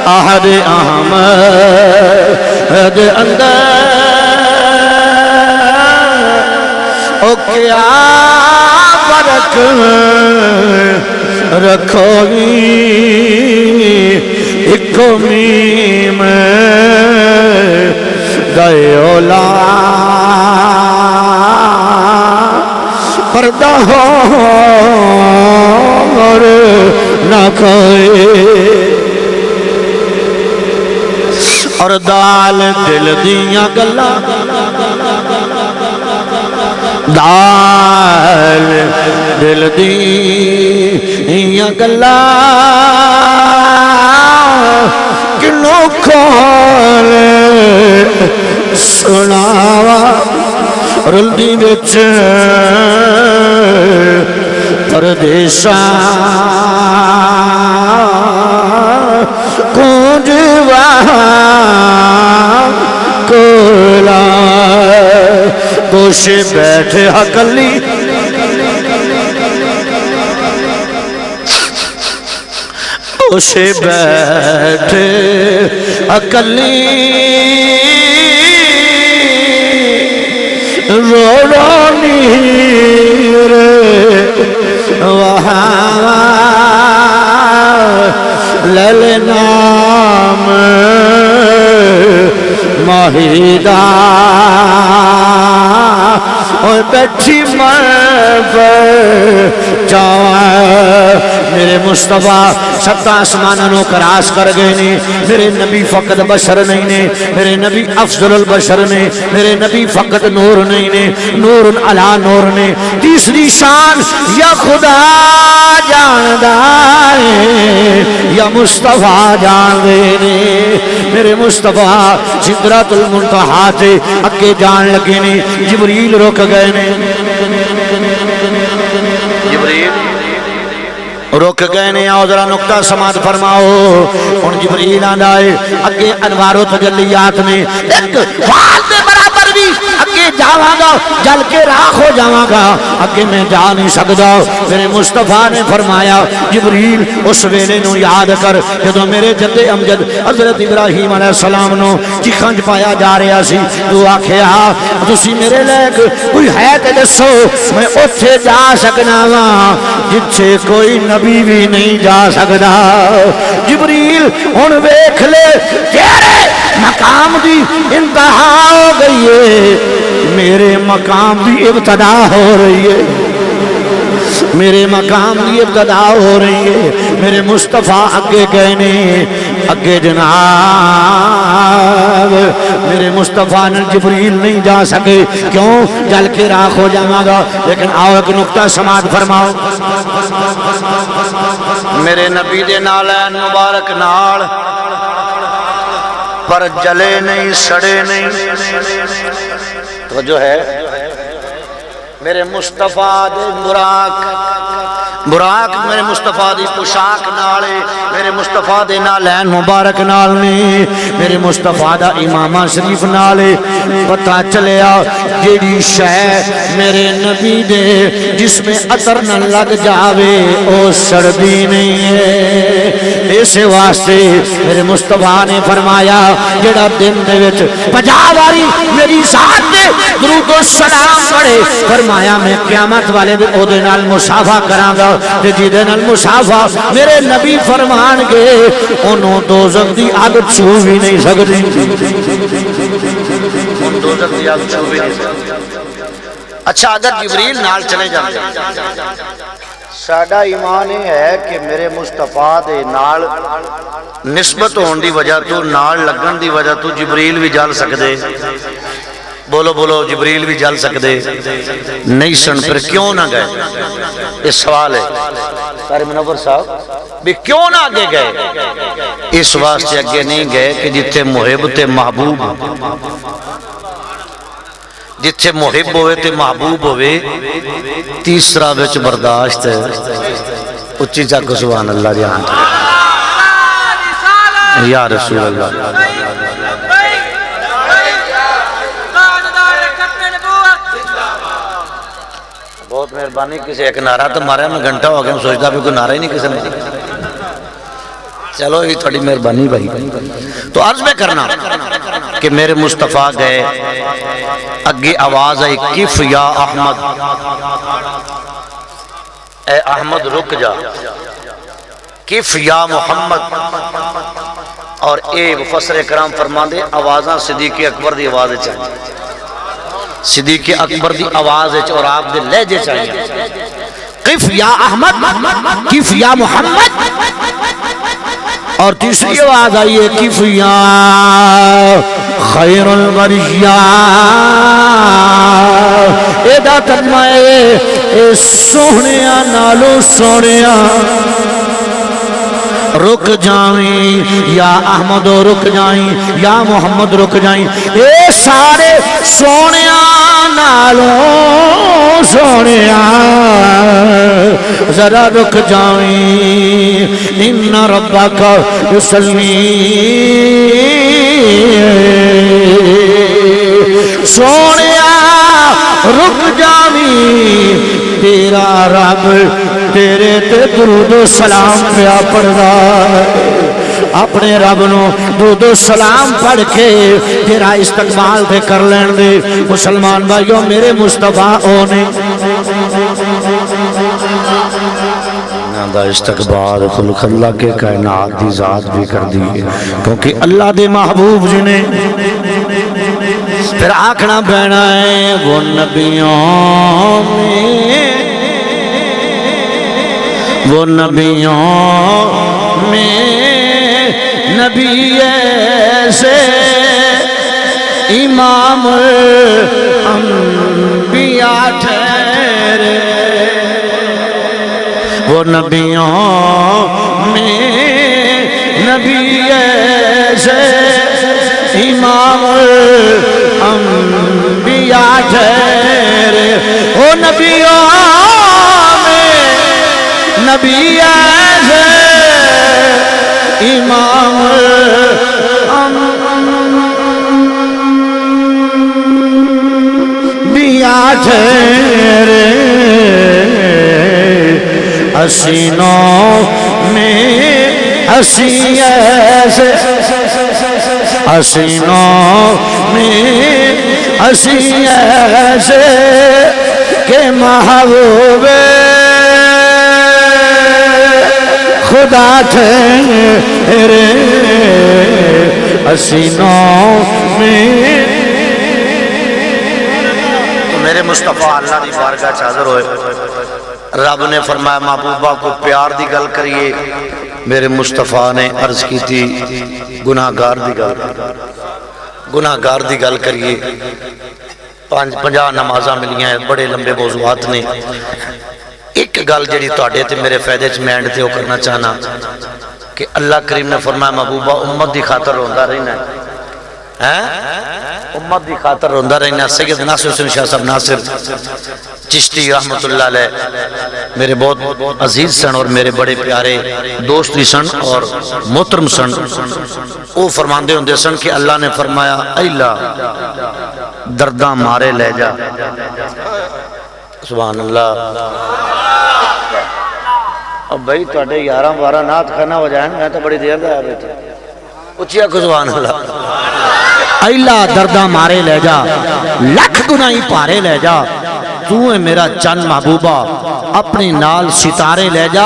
احد احمد اندر او کیا فرق رکھوگی ایک میم دیولا پردہ اور نہ کھائے اور دال دل دیاں گلا دال دل دیاں گلا کنوں کھول سناوا رلدی بچ پردیساں کونجوا کولا گوشے بیٹھے حقلی گوشے بیٹھے حقلی رولونی وہاں لل نام واحدہ اور بیٹھی من پر جاواں میرے مصطفیٰ سب آسمانوں نو کراس کر گئے نے میرے نبی فقط بشر نہیں نے میرے نبی افضل البشر نے میرے نبی فقط نور نہیں نے نور علی نور نے تیسری شان یا خدا جاندہ ہے یا مصطفیٰ جاندے نے میرے مصطفیٰ سدرۃ المنتہا سے اگے جان لگے نے جبریل رک گئے نے جبریل رک گئے نے آؤ ذرا نقطہ سماعت فرماؤ ان جبریل آئے اگے انوار و تجلیات نے ایک فال دے برابر بھی اگے جاواں گا جل کے راکھ ہو جاواں گا اگے میں جا نہیں سکدا میرے مصطفیٰ نے فرمایا جبریل اس ویلے نو یاد کر جدوں میرے جد امجد حضرت ابراہیم علیہ السلام نو چیخاں پایا جا رہا سی تو آکھیا تسی میرے لائق کوئی ہے تے دسو میں اوتھے جا سکنا وا جتھے کوئی نبی بھی نہیں جا سکدا جبریل ہن ویکھ لے تیرے مقام دی انتہا ہو گئی ہے میرے مقام دی ابتدا ہو رہی ہے میرے مقام دی ابتدا ہو رہی ہے میرے مصطفیٰ اگے گئے نے اگے جناب میرے مصطفیٰ نے جبریل نہیں جا سکے کیوں جل کے راکھ ہو جاواں گا لیکن آؤ ایک نقطہ سماعت فرماؤ میرے نبی دے نالین مبارک نال پر جلے نہیں سڑے نہیں توجہ ہے میرے مصطفیٰ دے براق میرے مصطفیٰ دی پوشاک نالے میرے مصطفیٰ دے نالین مبارک نال نے میرے مصطفیٰ دا امامہ شریف نالے پتہ چلیا جیڑی شے میرے نبی دے جس میں عطر نہ لگ جاوے او سردی نہیں ہے اسے واسطے میرے مصطفیٰ نے فرمایا جیڑا دن دے وچ 50 باری میری ذات دے درود و سلام پڑھے فرمایا میں قیامت والے دن او دے نال مصافحہ کراں گا تے جیدے نال مصافحہ میرے نبی فرمان گے انہوں دوزخ دی اگ چھو بھی نہیں سکدی دوزخ دی اگ چھو بھی نہیں سکدی اچھا اگر جبریل نال چلے جاندے ساڈا ایمان یہ ہے کہ میرے مصطفیٰ دے نال نسبت ہون دی وجہ تو نال لگن دی وجہ تو جبریل بھی جل سکدے بولو بولو جبریل بھی جل سکدے نہیں سن پھر کیوں نہ گئے اس سوال ہے سارے منور صاحب بھی کیوں نہ آگے گئے اس واسطے آگے نہیں گئے کہ جتھے محب تے محبوب جتھے محب ہوئے تے محبوب ہوئے تیسرا وچ برداشت ہے اچھی چاکو سبحان اللہ جہاں یا رسول اللہ بہت مہربانی کسی ایک نعرہ تو مارا میں گھنٹہ ہو گیا سوچتا بھی کوئی نعرہ ہی نہیں کسی نے چلو یہ تھوڑی مہربانی بھائی تو عرض میں کرنا کہ میرے مصطفیٰ گئے اگے آواز آئی کف یا احمد اے احمد رک جا کف یا محمد اور اے مفسر کرام فرمان دے آوازاں صدیق اکبر دی آواز چاہیے صدیق اکبر دی آواز اور آپ دے لہجے چاہیے قف یا احمد قف یا محمد اور تیسری آواز آئی ہے قف یا خیر البریہ ایدہ ترجمہ اے سونیا نالو سونیا رک جائیں یا احمد رک جائیں یا محمد رک جائیں اے سارے سونیا نالوں سونیا ذرا رک جائیں ان ربک یصلی سونیا رک جائیں تیرا رب تیرے تے درود و سلام پیا پڑھدا اپنے رب نو درود و سلام پڑھ کے تیرا استقبال تے کر لین دے مسلمان بھائیو میرے مصطفیٰ اونے دا استقبال خلق اللہ کے کائنات دی ذات بھی کر دی کیونکہ اللہ دے محبوب جنہیں پھر آکھنا پینا ہے وہ نبیوں میں نبی ایسے امام الانبیاء ٹھہرے وہ نبیوں میں نبی ایسے امام الانبیاء ٹھہرے وہ نبیوں میں نبی ایسے امام الانبیاء ٹھہرے حسینوں میں حسین ایسے حسینوں میں حسین ایسے کہ محبوب خدا ٹھہرے حسینوں میں میرے مصطفیٰ اللہ دی بارگاہ حاضر ہوئے رب نے فرمایا محبوبہ کو پیار دی گل کریے میرے مصطفیٰ نے عرض کی تھی گناہگار دی گل کریے 50 نمازاں ملیاں ہیں بڑے لمبے موضوعات نے ایک گل جڑی تواڈے تے میرے فائدے چ میں اینڈ تے وہ کرنا چاہنا کہ اللہ کریم نے فرمایا محبوبہ امت دی خاطر روندا رہنا ہے امت دی خاطر روندا رہنا سید ناصر حسین شاہ صاحب ناصر چشتی رحمت اللہ علیہ میرے بہت عزیز سن اور میرے بڑے پیارے دوست بھی سن اور محترم سن وہ فرماندے ہوندے سن کہ اللہ نے فرمایا ایلا درداں مارے لے جا سبحان اللہ اب بھائی تواڈے 11-12 نعت کھانا ہو جائیں میں تو بڑی دیر دا آ بیٹھا اچھیا کو سبحان اللہ ایلا درداں مارے لے جا لکھ گناہی پارے لے جا تو ہے میرا چند محبوبہ اپنی نال ستارے لے جا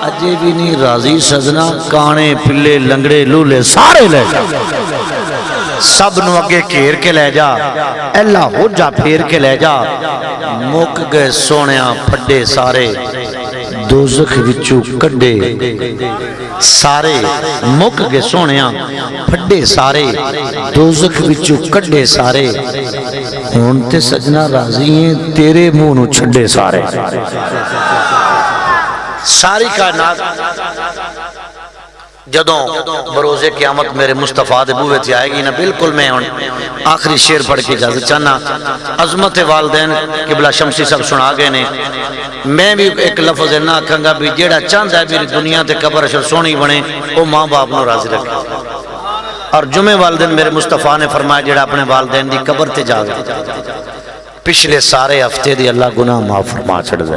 اجے بھی نہیں راضی سجنا کانے پلے لنگڑے لولے سارے لے جا سب نو اگے گھیر کے لے جا اللہ ہو جا پھیر کے لے جا مک گئے سونیاں پھڈے سارے دوزخ وچوں کڈے سارے مک گئے سونیاں پھڈے سارے دوزخ وچوں کڈے سارے ہون تے سجنا راضی ہیں تیرے منہ نو چھڈے سارے ساری کائنات جدوں بروز قیامت میرے مصطفیٰ دے بوئے تھی آئے گی نا بالکل میں آخری شعر پڑھ کے اجازت چاہنا عظمت والدین قبلہ شمسی سب سنا گئے نے میں بھی ایک لفظ نہ کہوں گا بھی جیڑا چاند ہے میری دنیا تے قبر اشر سونی بنے وہ ماں باپ نو راضی رکھے اور جمعہ والدین میرے مصطفیٰ نے فرمایا جیڑا اپنے والدین دی قبر تے جا گئے پچھلے سارے ہفتے دی اللہ گناہ معاف فرما چھڑ دے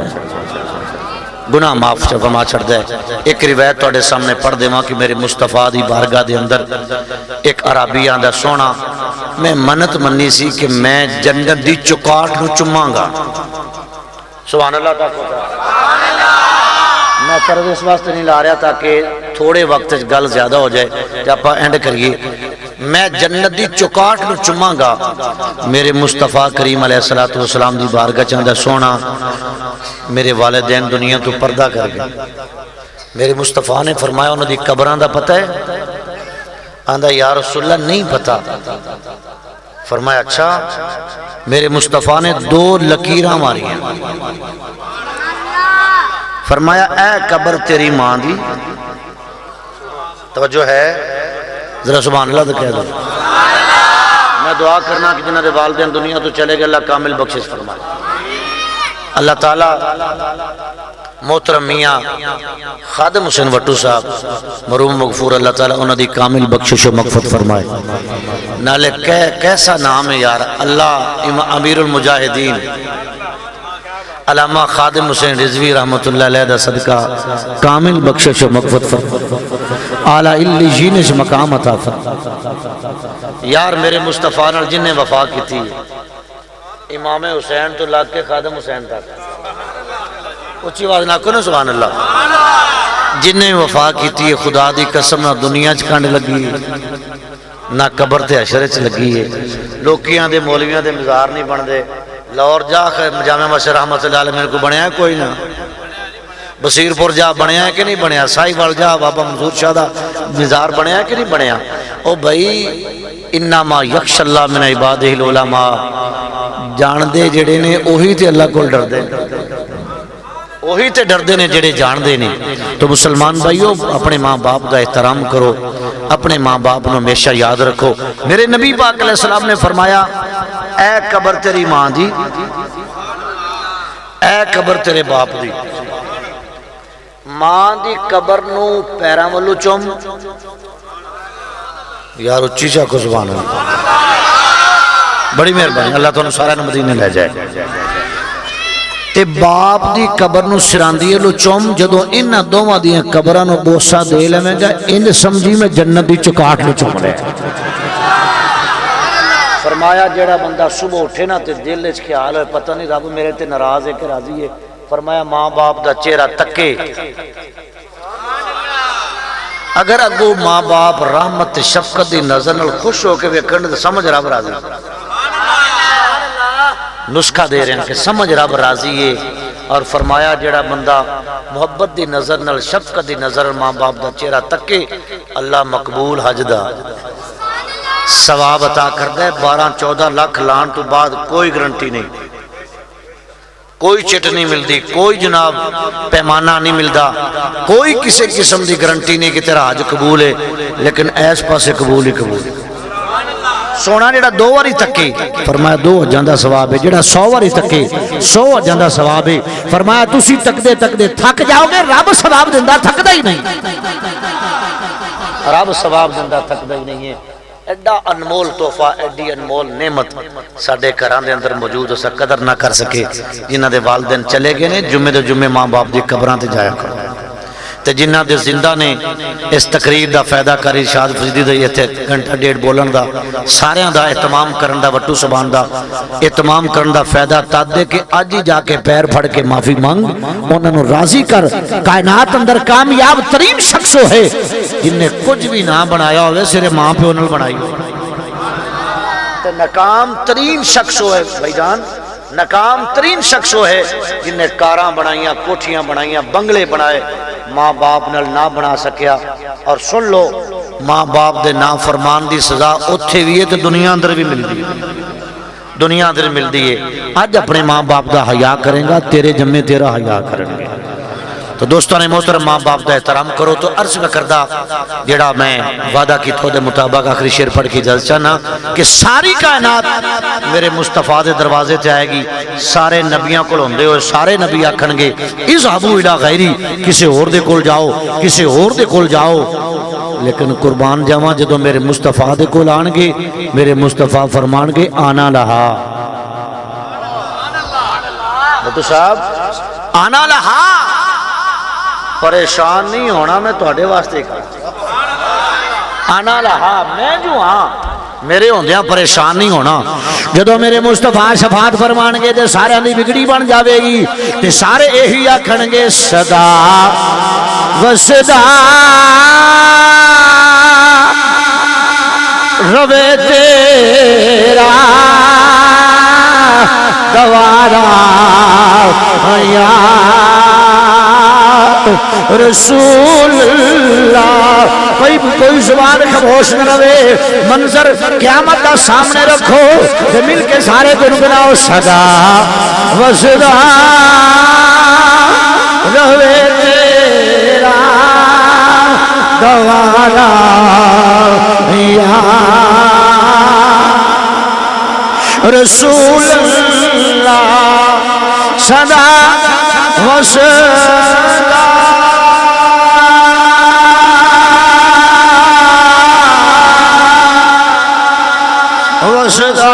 گناہ معاف فرما چھڑ دے ایک روایت توڑے سامنے پڑھ دے ماں کہ میرے مصطفیٰ دی بارگاہ دے اندر ایک عربی آندہ سونا میں منت منی سی کہ میں جنت دی چکاٹ نو چماں گا سبحان اللہ تاکہ میں طرز اس واسطے نہیں لا رہا تاکہ تھوڑے وقت گل زیادہ ہو جائے جب آپ اینڈ کریے میں جنت دی چکاٹ نو چماں گا میرے مصطفیٰ کریم علیہ السلام دی بارگاہ چاندہ سونا میرے والدین دنیا تو پردہ کر گئے میرے مصطفیٰ نے فرمایا انہوں دی قبران دا پتہ ہے آندہ یا رسول اللہ نہیں پتا فرمایا اچھا میرے مصطفیٰ نے 2 لکیراں ماری ہیں فرمایا اے قبر تیری ماں دی توجہ ہے ذرا سبحان اللہ تو کہہ دو میں دعا کرنا کہ جنہاں دے والدین دنیا تو چلے گئے اللہ کامل بخشش فرمائے اللہ تعالیٰ محترم میاں خادم حسین وٹو صاحب مرحوم مغفور اللہ تعالیٰ انہوں دی کامل بخشش و مغفرت فرمائے نالے کیسا نام ہے یار اللہ امیر المجاہدین علامہ خادم حسین رضوی رحمت اللہ علیہ دا صدقہ کامل بخشش و مغفرت فرمائے اعلیٰ علیین سے مقام عطا فرمائے یار میرے مصطفیٰ نے جن نے وفا کی تھی امام حسین تو لگ کے خادم حسین تھا اچھی آواز نہ کرو سبحان اللہ جن نے وفا کی تھی خدا دی قسم دنیا چ کنڈ لگی نہ قبر تے حشر وچ لگی ہے۔ لوکیاں دے مولویاں دے مزار نہیں بندے، لاہور جا جامع مسجد رحمت اللہ علیہ کو بنیا ہے کوئی نہ، بصیر پور جا بنیا ہے کہ نہیں بنیا، سائی وال جا بابا منظور شاہ دا مزار بنیا ہے کہ نہیں بنیا۔ او بھائی انما یخش اللہ من عبادہ العلماء، جان دے جڑے نے اوہی تے اللہ کو ڈر دے، وہی تے ڈردے نے جڑے جان دے نے۔ تو مسلمان بھائیو اپنے ماں باپ کا احترام کرو، اپنے ماں باپ نے ہمیشہ یاد رکھو۔ میرے نبی پاک علیہ السلام نے فرمایا اے قبر تیری ماں دی، اے قبر تیرے باپ دی، ماں دی قبر نو پیراں والو چوم، یار اچھی چا کو سبحان اللہ، بڑی مہربانی، اللہ تعالیٰ سارا مدینے لے جائے۔ تے باپ دی قبر نو سراندیے لو چوم، جدو انہ دوواں دیاں قبراں نو بوسا دے لے گا ان سمجھی میں جنت دی چکاٹ لو چوم لے۔ فرمایا جڑا بندہ صبح اٹھے نا تے دل وچ خیال ہے پتہ نہیں رب میرے تے ناراض ہے کہ راضی ہے، فرمایا ماں باپ دا چہرہ تکے، اگر اگو ماں باپ رحمت شفقت دی نظر نال خوش ہو کے ویکھن تے سمجھ رب راضی، نسخہ دے رہے ہیں کہ سمجھ رب راضی ہے۔ اور فرمایا جڑا بندہ محبت دی نظر نال شفقت دی نظر ماں باپ دا چہرہ تکے، اللہ مقبول حج دا ثواب عطا کردا ہے۔ 12-14 لاکھ لان تو بعد کوئی گارنٹی نہیں، کوئی چٹ نہیں ملتی، کوئی جناب پیمانہ نہیں ملتا، کوئی کسی قسم دی گارنٹی نہیں کہ تیرا حج قبول ہے، لیکن ایس پاسے قبول ہی قبول ہے۔ سونا جڑا 2 واری تکے فرمایا 2 حجاں دا ثواب ہے، جڑا 100 واری تکے 100 حجاں دا ثواب ہے۔ فرمایا تسی تکدے تکدے تھک جاؤ گے، رب ثواب دیندا تھکدا ہی نہیں، رب ثواب دیندا تھکدا ہی نہیں ہے۔ ایڈا انمول تحفہ، ایڈی انمول نعمت ساڈے گھراں دے اندر موجود، اسا قدر نہ کر سکے۔ جنہاں دے والدین چلے گئے نے جمعے دے جمعے ماں باپ دی قبراں تے جایا کرو، تے جنہاں دے زندہ نے اس تقریر دا فائدہ کر ارشاد فریدی دے ایتھے گھنٹہ ڈیڑھ بولن دا، ساریاں دا اہتمام کرن دا، وٹو سبحان دا اہتمام کرن دا فائدہ تد دے کہ اج ہی جا کے پیر پھڑ کے معافی مانگ، انہاں نو راضی کر۔ کائنات اندر کامیاب ترین شخص ہے جن نے کچھ بھی نہ بنایا ہوئے، صرف ماں پیو نال بنائی ہو۔ تے ناکام ترین شخص ہے بھائی جان، ناکام ترین شخص ہے جن نے کاراں بنائیاں، کوٹھیاں بنائیاں، بنگلے بنائے، ماں باپ نال نہ بنا سکیا۔ اور سن لو ماں باپ دے نافرمان دی سزا اتھے بھی ہے تو دنیا اندر بھی ملتی ہے، دنیا اندر ملتی ہے۔ اج اپنے ماں باپ دا حیا کریں گا، تیرے جمعے تیرا حیا کریں گے۔ تو دوستان محترم ماں باپ دا احترام کرو۔ تو عرض میں کردہ جڑا میں وعدہ کی تھو دے مطابق آخری شعر پڑھ کے جلد چاہنا کہ ساری کائنات میرے مصطفیٰ دے دروازے تے آئے گی، سارے نبیاں کول ہوندے ہوئے سارے نبی آکھن گے اذهبوا الی غیری، کسی اور دے کول جاؤ، کسی اور دے کول جاؤ، لیکن قربان جاواں جدوں میرے مصطفیٰ دے کول آن گے، میرے مصطفیٰ فرمان گے آنا لہا، بتو صاحب آنا لہا، پریشان نہیں ہونا، میں تواڈے واسطے کہا آنا لہا، میں جو ہاں میرے ہوندیاں پریشان نہیں ہونا۔ جدو میرے مصطفیٰ شفاعت فرمان گے تے سارے دی بگڑی بن جاوے گی، تے سارے یہی آکھن گے صدا و صدا روے تیرا دوارا یا رسول اللہ۔ کوئی زبان خاموش نہ رہے، منظر قیامت کا سامنے رکھو تے مل کے سارے گنگناؤ صدا و صدا روے تیرا دوارا یا رسول اللہ صدا و صدا وصدا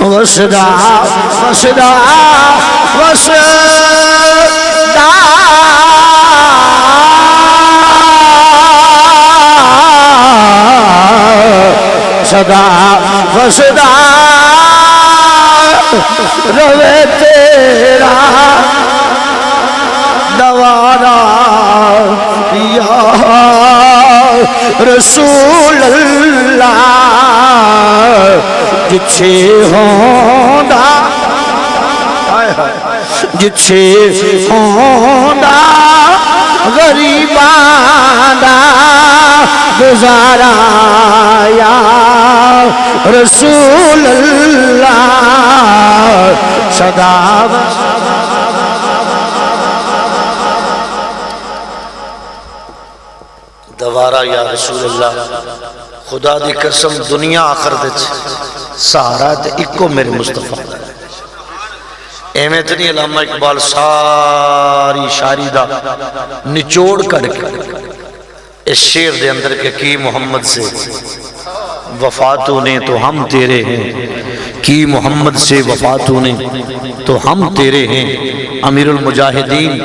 وصدا وصدا وصدا صدا وصدا روے تیرا دوارا جتھے ہوندا جتھے ہوندا غریباں دا گزارا یا رسول اللہ صدا دوارا یا رسول اللہ خدا دی قسم دنیا آخرت سہارا تے اکو میرے مصطفیٰ ایمیں تنی علامہ اقبال ساری شاعری دا نچوڑ کر کے اس شعر دے اندر کے کی محمد سے وفاتوں نے تو ہم تیرے ہیں کی محمد سے وفاتوں نے تو ہم تیرے ہیں امیر المجاہدین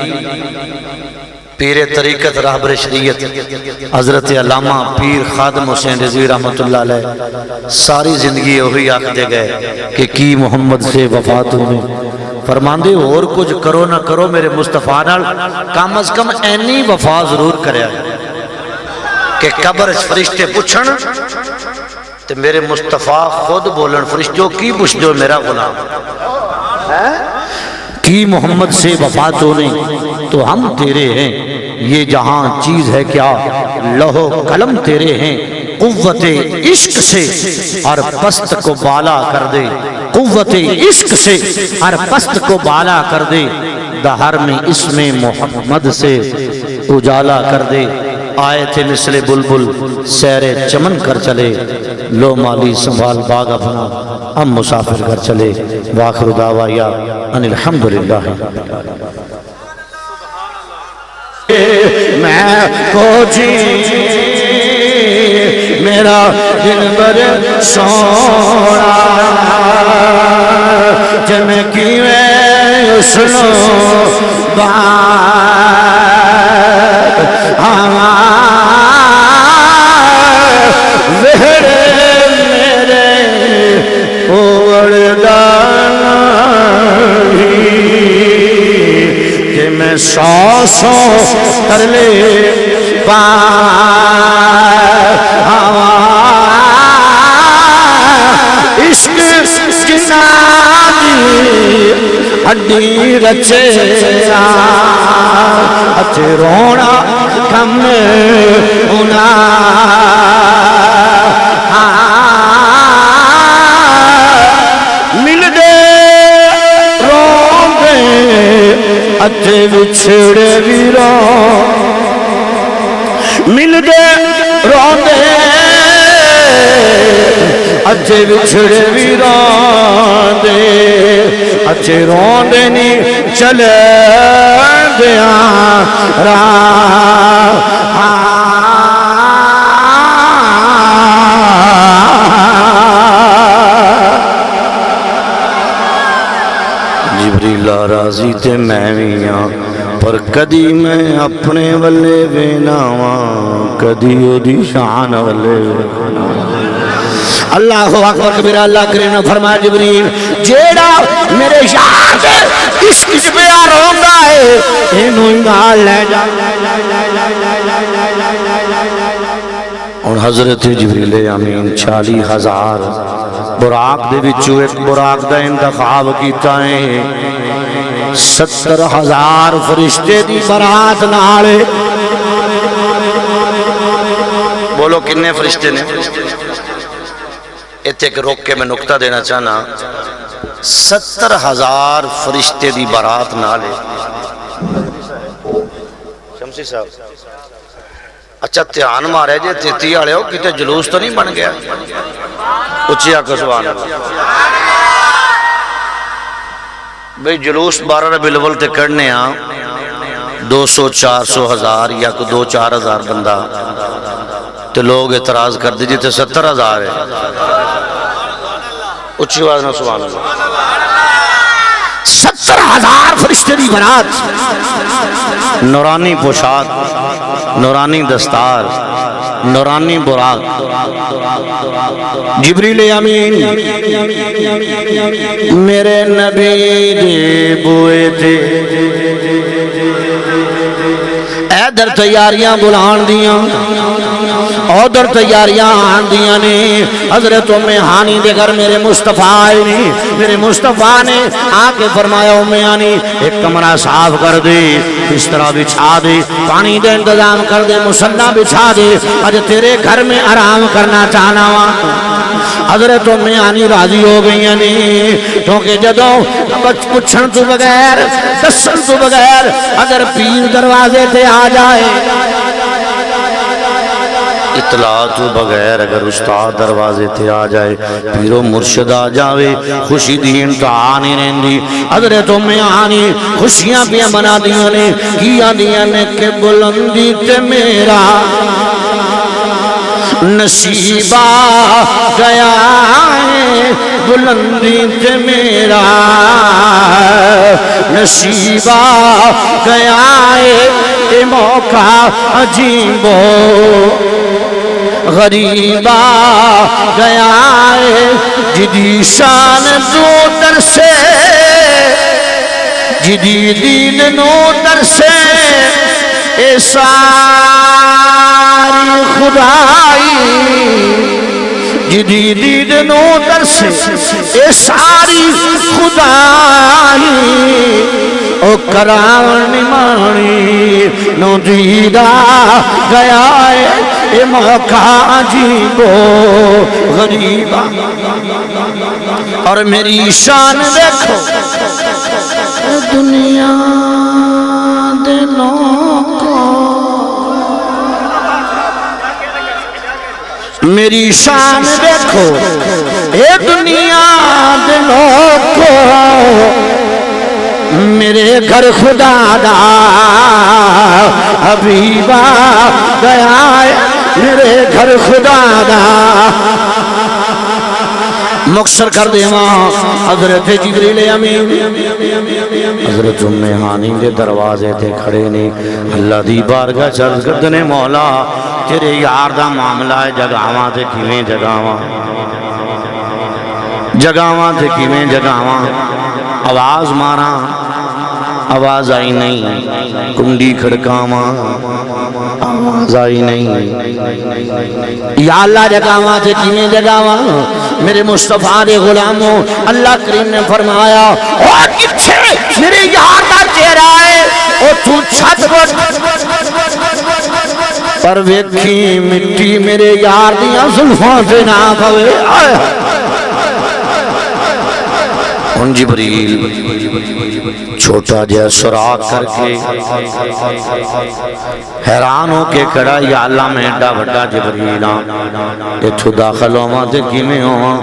پیر طریقت راہبر شریعت حضرت علامہ پیر خادم حسین رضوی رحمت اللہ علیہ ساری زندگی وہی آکھ دے گئے کہ کی محمد سے وفاتوں نے فرماندے اور کچھ کرو نہ کرو میرے مصطفیٰ نال کم از کم اینی وفا ضرور کریا کہ قبر فرشتے پوچھن تے میرے مصطفیٰ خود بولن فرشتوں کی پوچھ دو میرا غلام کی محمد سے وفاتوں نے تو ہم تیرے ہیں یہ جہاں چیز ہے کیا لوح و قلم تیرے ہیں قوت عشق سے ہر پست کو بالا کر دے قوت عشق سے ہر پست کو بالا کر دے دہر میں اسم محمد سے اجالا کر دے آئے تھے مثل بلبل سیر چمن کر چلے لو مالی سنبھال باغ اپنا ہم مسافر کر چلے واخر دعوایا ان الحمدللہ میں کو جی میرا دل بر سونا جم کی میں سنو بات وہر میرے اوڑدانی کہ میں سو سو کر لے عشق کی نادی ہڈی رچے اچھے رونا کم ہونا مل دے رون دے اچھے بچھڑے بھی رو مل دے رون دے اچھے بچھڑے بھی رون دے اچھے رون دے نہیں چلے دیا جبریل راضی تے میں میاں پر کدی میں اپنے والے بیناواں کدی او دی شان والے اللہ اکبر کبیرہ اللہ کریم نے فرمایا جبریل جیڑا میرے یار دے عشق وچ پیار ہوندا ہے اینوں نال لے جا اور حضرت جبریل امین 40,000 براق دے وچوں ایک براق دا انتخاب کیتا ہے 70,000 فرشتے دی برات نال بولو کنے فرشتے نے ایتھے کہ روک کے میں نکتہ دینا چاہنا 70,000 فرشتے دی برات نالے شمسی صاحب اچھا تیان مارے جے تیتی آڑے ہو کتے جلوس تو نہیں بن گیا اچھیا کو سبحان بھئی جلوس 12 ربیع الاول تے کرنے ہاں 200 400 ہزار یا کو 2-4 ہزار بندہ تو لوگ اعتراض کر دیجئے تو 70,000 ہے اچھی آواز نہ سبحان اللہ 70,000 فرشتے دی برات نورانی پوشاک، نورانی دستار، نورانی براق، جبریل امین میرے نبی دے بوئے تھے ادھر تیاریاں بلان دیاں ادھر تیاریاں آن دیاں نے حضرت ام ہانی دے گھر میرے مصطفیٰ آئے نہیں میرے مصطفیٰ نے آکے فرمایا ام ہانی ایک کمرہ صاف کر دے بستر بچھا دے پانی دے انتظام کر دے مصلی بچھا دے آج تیرے گھر میں آرام کرنا چاہنا وہاں حضرت ام ہانی راضی ہو گئی نہیں کیونکہ جدوں پوچھن تو بغیر دسن تو بغیر اگر پیر دروازے تے آ جائے اطلاع تو بغیر اگر استاد دروازے تے آ جائے پیرو مرشد آ جاوے خوشی دی انتہا نہیں رہندی حضرت ام ہانی خوشیاں پہ بنا دیاں نے کیا دیاں نے کہ بلندی تے میرا نصیبہ گیا ہے بلندی تے میرا نصیبہ گیا ہے اے موقع عجیبو غریبہ گیا ہے جدی شان دو در سے جدی دین نو در سے اے ساری خدائی جدی دین نو در سے اے ساری خدائی او کران مانی نو دیدہ گیا ہے اے موقع عجیبو غریبہ اور میری شان دیکھو دنیا دلوں کو میری شان دیکھو اے دنیا دلوں کو میرے گھر خدا دا حبیبہ گیا ہے میرے گھر خدا دا مقصر کر دے وہاں حضرت جبریل امین حضرت ام ہانی کے دروازے تے کھڑے نے اللہ دی بارگاہ چرز کردنے مولا تیرے یار دا معاملہ ہے جگاواں تے کیویں جگاواں جگاواں تے کیویں جگاواں آواز مارا آواز آئی نہیں کنڈی کھڑکاواں آواز آئی نہیں یا اللہ جگاواں تے کیویں جگاواں میرے مصطفیٰ دے غلاموں اللہ کریم نے فرمایا اور کچھے میرے یار دا چہرہ ہے اور تو چھت پر ویکھی مٹی میرے یار دیاں زلفاں سے نہ پوے ان جبریل چھوٹا جہ سراغ کر کے حیران ہو کے کڑا یا اللہ میں ایڈا بڑا جبریل یہ تو داخل ہوا تے کی میں ہوا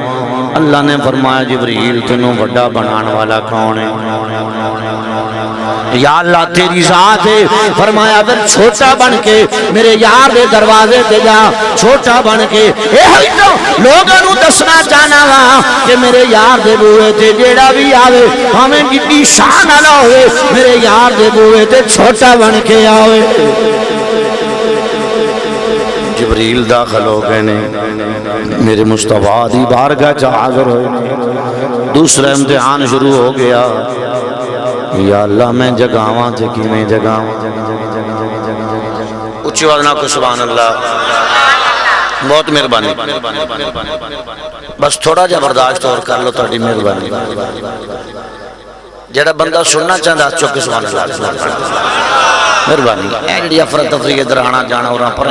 اللہ نے فرمایا جبریل تنوں بڑا بنان والا کون ہے یا اللہ تیری ذات ہے فرمایا اگر چھوٹا بن کے میرے یار دے دروازے تے جا چھوٹا بن کے اے ہوئی تو لوگوں نو دسنا چاہنا وا کہ میرے یار دے بوئے تے جیڑا بھی آوے ہمیں جتنی شان نہ ہوئے میرے یار دے بوئے تے چھوٹا بن کے آوے جبریل داخل ہو گئے نے میرے مصطفیٰ دی بارگاہ چ حاضر ہوئے دوسرا امتحان شروع ہو گیا یا اللہ میں جگاواں تے کیویں جگاواں اچھی آواز نہ کو سبحان اللہ بہت مہربانی بس تھوڑا جا برداشت اور کر لو تہاڈی مہربانی جڑا بندہ سننا چاہندا چوکے سبحان اللہ مہربانی اے جڑی افراد تفریح ادھر آنا جانا اور پر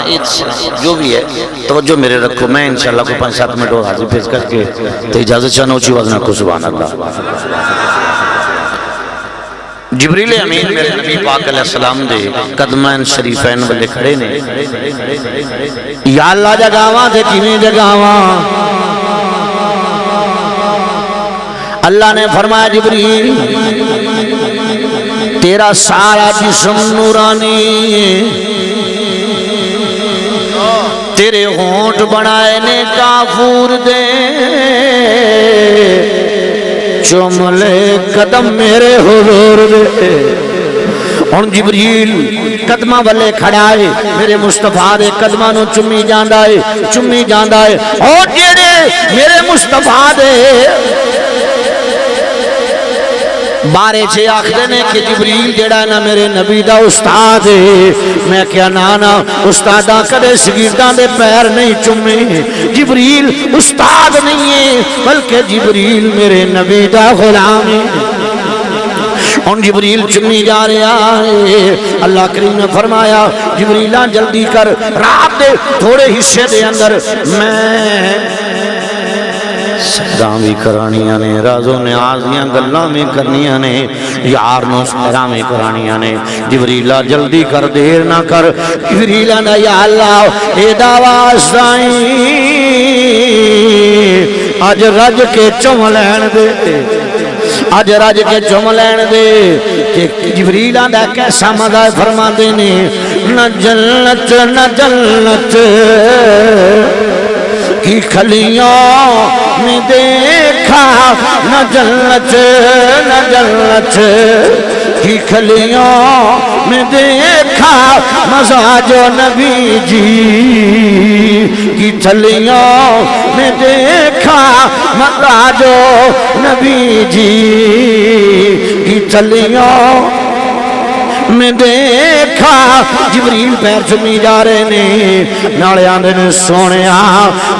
جو بھی ہے توجہ میرے رکھو میں انشاءاللہ کو 5-7 منٹ اور حاضر پیش کر کے تو اجازت چاہنا اچھی آواز نہ کو سبحان اللہ جبریل امین میرے نبی پاک علیہ السلام دے قدمین شریفین والے کھڑے نے یا اللہ جگاواں تے کیویں جگاواں اللہ نے فرمایا جبریل تیرا سارا جسم نورانی تیرے ہونٹ بنائے نے کافور دے چوم لے قدم میرے حضور دے ہن جبریل قدماں والے کھڑا ہے میرے مصطفیٰ دے قدماں نو چمی جاندا ہے اور جڑے میرے مصطفیٰ دے بارے چھے آخر نے کہ جبریل جڑا ہے نا میرے نبی دا استاد ہے. میں کیا نانا استادہ کدے شاگردان دے پیر نہیں چومے. جبریل استاد نہیں ہے بلکہ جبریل میرے نبی دا غلام ہے. ان جبریل چمی جا رہا ہے. اللہ کریم نے فرمایا جبریلہ جلدی کر رات دے تھوڑے حصے دے اندر میں سجدہ بھی کرانیاں نے رازوں نے آزیاں گلاں بھی کرنیاں نے یار نو سجدہ بھی کرانیاں نے. جبریلہ جلدی کر دیر نہ کر. جبریلہ نے یا اللہ اے دعویٰ سائیں آج رج کے چم لین دے آج رج کے چم لین دے. کہ جبریل آندا کیسا مزہ فرما دے نے نہ جنت کی کھلیوں میں دیکھا نہ جنت کی کھلیوں میں دیکھا مزہ جو نبی جی کی تھلیوں میں دیکھا مزہ جو نبی جی کی تھلیوں میں دیکھا. جبریل پیر چمی جا رہے نے نالے آندے نے سونیا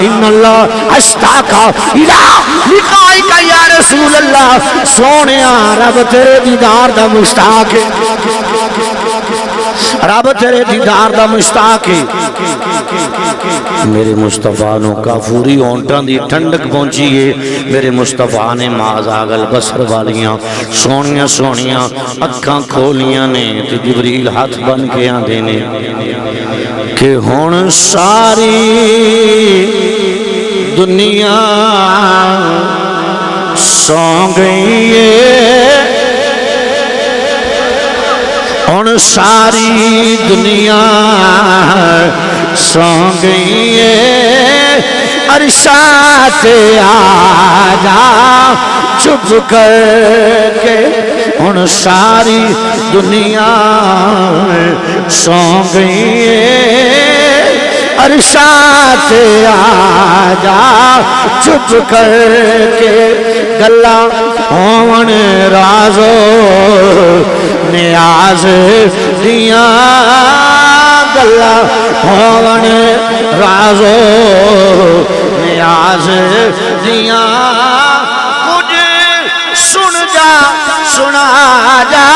ان اللہ اشتاقا الہ لقائکا یا رسول اللہ. سونیا رب تیرے دیدار دا مشتاق ہے رب تیرے دیدار دا مشتاق ہے. میرے مصطفیٰ نو کافوری اونٹاں دی ٹھنڈک پہنچی ہے. میرے مصطفیٰ نے مازاغل بصر والیاں سونیاں سونیاں اکھاں کھولیاں نے. تے جبریل ہاتھ بن کے آندے نے کہ ہن ساری دنیا سو گئی ہے ہن ساری دنیا سو گئی ہے عرشات آجا چپ کر کے. ہن ساری دنیا سو گئی ہے عرشات آجا چپ کر کے. گلا ہون رازو نیاز دیاں گلا ہون رازو نیاز دیاں کچھ سن جا سنا جا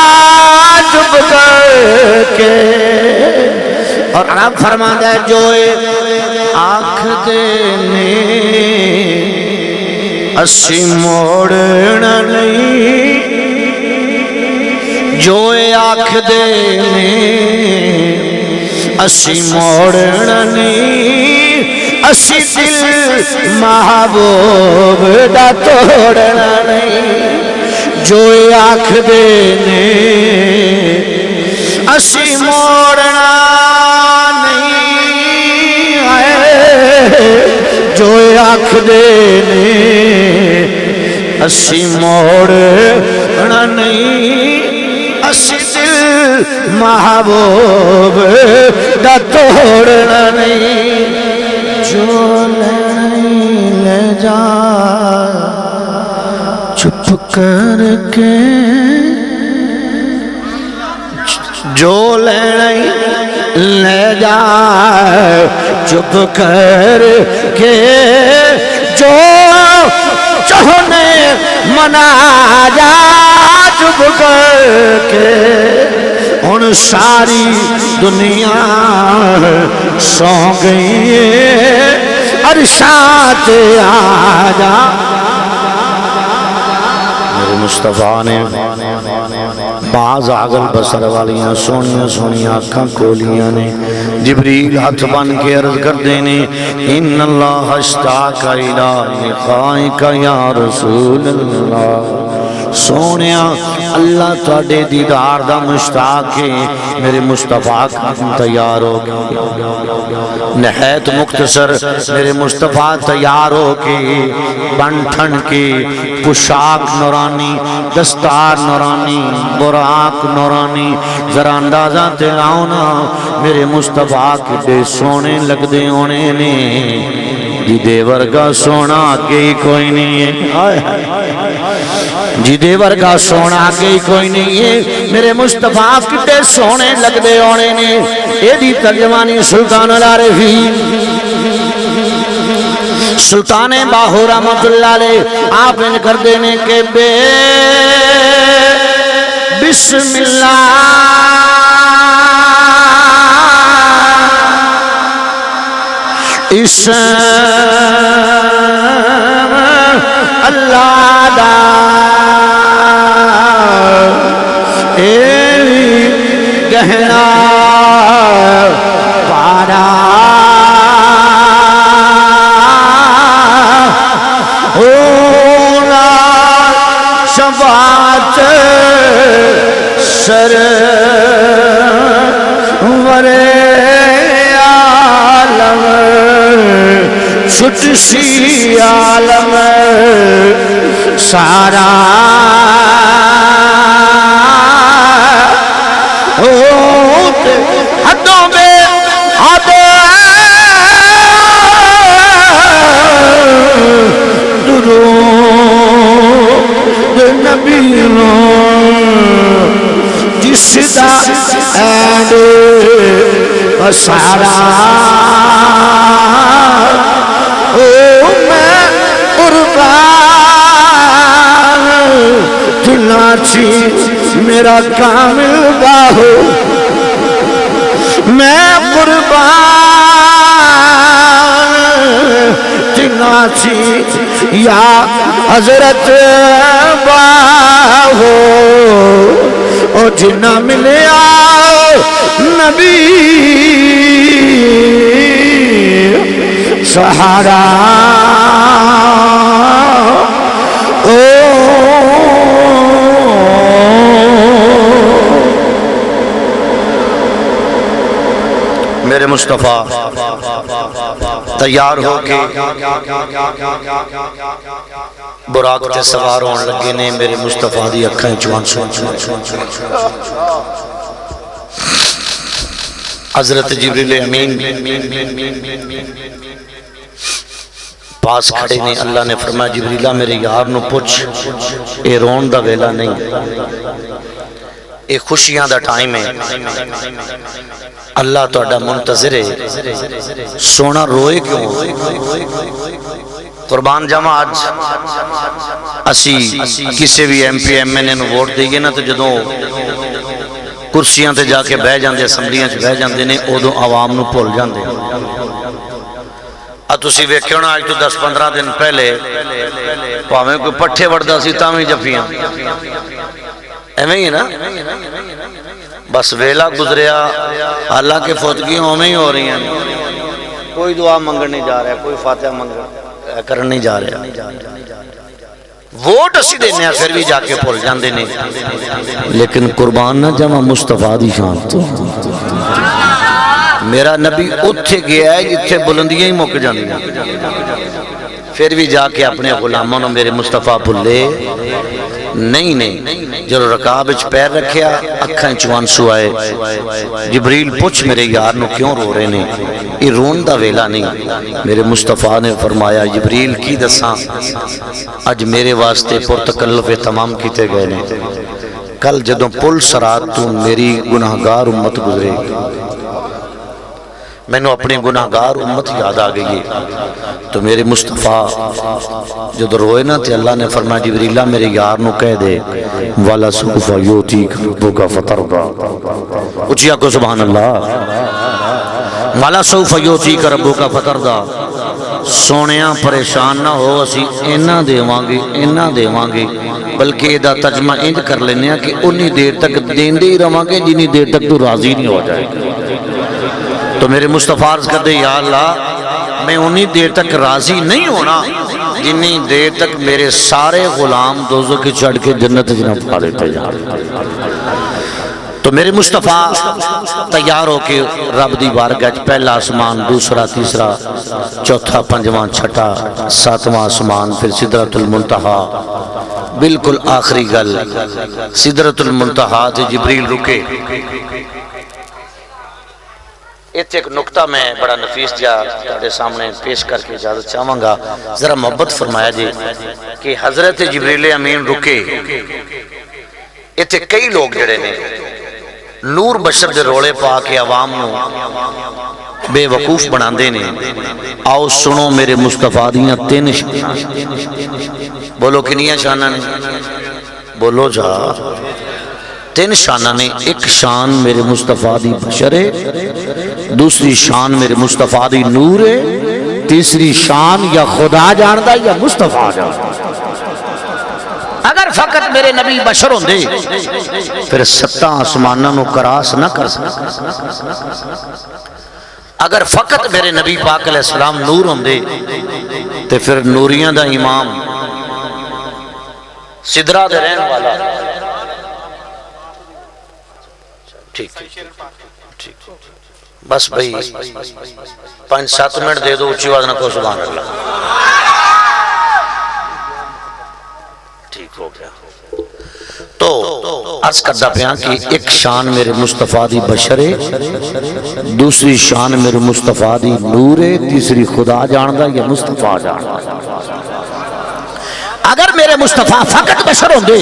چپ کر کے. اور رب فرماتا ہے جو آنکھ دینے اسی موڑنا نہیں جو آنکھ دینے اسی موڑنا نہیں اسی دل محبوب دا توڑنا نہیں جو آنکھ دینے اسی موڑنا نہیں ہے جو آنکھ دینے اسی موڑنا نہیں اسی دل محبوب دا توڑنا نہیں. جو لے جا چپ کر کے جو لے جا چپ کر کے جو چاہنے منا جا چپ کر کے. ہن ساری دنیا سو گئی ہے عرشات آجا. میرے مصطفیٰ نے بعض آگل بسر والیاں سونیاں سونیاں آنکھاں کھولیاں نے. جبریل ہاتھ بن کے عرض کر دینے ان اللہ اشتاق الہ لقائک یا رسول اللہ. سونیا اللہ تواڈے دیدار دا مشتاق ہے میرے مصطفیٰ تیار ہو کے نہایت مختصر میرے مصطفیٰ تیار ہو کے بن ٹھن کے پوشاک نورانی دستار نورانی براق نورانی ذرا اندازہ تے لاؤ نا میرے مصطفیٰ کتے سونے لگ دے ہونے نے جدے ورگا سونا آگے ہی کوئی نہیں ہے جدے ورگا سونا آگے ہی کوئی نہیں ہے میرے مصطفیٰ کتے سونے لگ دے ہونے نے یہ دی ترجمانی سلطان العارفین سلطان باہو رحمت اللہ علیہ آپ ان کر دینے کے بے بسم اللہ اسم اللہ دا گہنا پارا ہونا شفاعت سر عالم چھٹسی عالم سارا ہوتے حدوں میں حد درود نبی جس دا اینڈ سارا میں قربان تناچی میرا کامل باہو میں قربان تناچی یا حضرت باہو او جنہ ملیا نبی سہارا میرے مصطفیٰ تیار ہو کے براق تے سوار ہون لگے نے میرے مصطفیٰ دی اکھیں چوان سن حضرت جبریل امین پاس کھڑے نے اللہ نے فرمایا جبریلہ میرے یار نو پوچھ اے رون دا ویلا نہیں اے خوشیاں دا ٹائم ہے اللہ توڑا منتظر ہے سونا روئے کیوں قربان جمع آج اسی کسی بھی ایم پی ایم این اے نو ووٹ دے گئے نا تو جدوں کرسیاں تے جا کے بہ جاندے اسمبلیاں چ بہ جاندے نے اودوں عوام نو بھول جاندے تسی ویکھو نا اج تو 10-15 دن پہلے پاویں کوئی پٹھے وڑدا سی تاویں جفیاں ایویں ہی نا بس ویلا گزریا حالانکہ فوتگیاں اوویں ہی ہو رہی ہیں کوئی دعا منگن نہیں جا رہا کوئی فاتحہ منگن کرن نہیں جا رہا ووٹ اسی دینے ہیں پھر بھی جا کے بھول جاندے نے لیکن قربان نہ جمع مصطفیٰ دی شان تو میرا نبی اتھے گیا ہے جتھے بلندیاں ہی موقع جاندی ہیں پھر بھی جا کے اپنے غلاموں میرے مصطفیٰ بھلے نہیں جو رکاب اچ پیر رکھیا اکھاں چوان سو آئے جبریل پوچھ میرے یار نو کیوں رو رہے نے یہ رون دا ویلا نہیں میرے مصطفیٰ نے فرمایا جبریل کی دساں اج میرے واسطے پرتکلف تمام کیتے گئے نے کل جدوں پل سرات تو میری گناہگار امت گزرے میں نے اپنی گناہگار امت یاد آ گئی ہے تو میرے مصطفیٰ جب روئے نا تے اللہ نے فرمایا جبریلہ میرے یار نو کہہ دے والا سوف یوتیک ربک فترضی اچھیا کو سبحان اللہ والا سوف یوتیک ربک فترضی سونیاں پریشان نہ ہو اسی اینا دیواں گے بلکہ دا ترجمہ انج کر لینے ہیں کہ انی دیر تک دیندے ہی رہواں گے جنی دیر تک تو راضی نہیں ہو جائے گا تو میرے مصطفیٰ عرض کر دے یا اللہ میں انی دیر تک راضی نہیں ہونا جنی دیر تک میرے سارے غلام دوزخ کی چڑھ کے جنت جنہ پا دیتے جا تو میرے مصطفیٰ تیار ہو کے رب دی بارگاہ پہلا آسمان، دوسرا، تیسرا، چوتھا، پنجواں، چھٹا، ساتواں آسمان، پھر سدرۃ المنتہا، بالکل آخری گل سدرۃ المنتہا تے جبریل رکے۔ ایتھے ایک نکتہ میں بڑا نفیس جا تہاڈے سامنے پیش کر کے اجازت چاہوں گا، ذرا محبت فرمایا جی کہ حضرت جبریل امین رکے، ایتھے کئی لوگ جڑے نے نور بشر دے رولے پا کے عوام نو بے وقوف بناندے نے۔ آؤ سنو میرے مصطفیٰ دیاں 3 شاناں، بولو کنیاں شاناں نے، بولو جا 3 شاناں نے۔ ایک شان میرے مصطفیٰ دی بشر ہے، دوسری شان میرے مصطفیٰ دی نور ہے، تیسری شان یا خدا جاندہ یا مصطفیٰ جاندہ۔ اگر فقط میرے نبی بشر ہوندے پھر 7 آسماناں نو کراس نہ کر سکتے، اگر فقط میرے نبی پاک علیہ السلام نور ہوندے تے پھر نوریاں دا امام سدرہ دے رہن والا ٹھیک بس بھئی 5-7 منٹ دے دو، اچھی آواز نہ کو سبحان اللہ، ٹھیک ہو گیا۔ تو عرض کردہ پیاں کہ ایک شان میرے مصطفیٰ دی بشر ہے، دوسری شان میرے مصطفیٰ دی نور ہے، تیسری خدا جاندہ یا مصطفیٰ جاندہ۔ اگر میرے مصطفیٰ فقط بشر ہوندے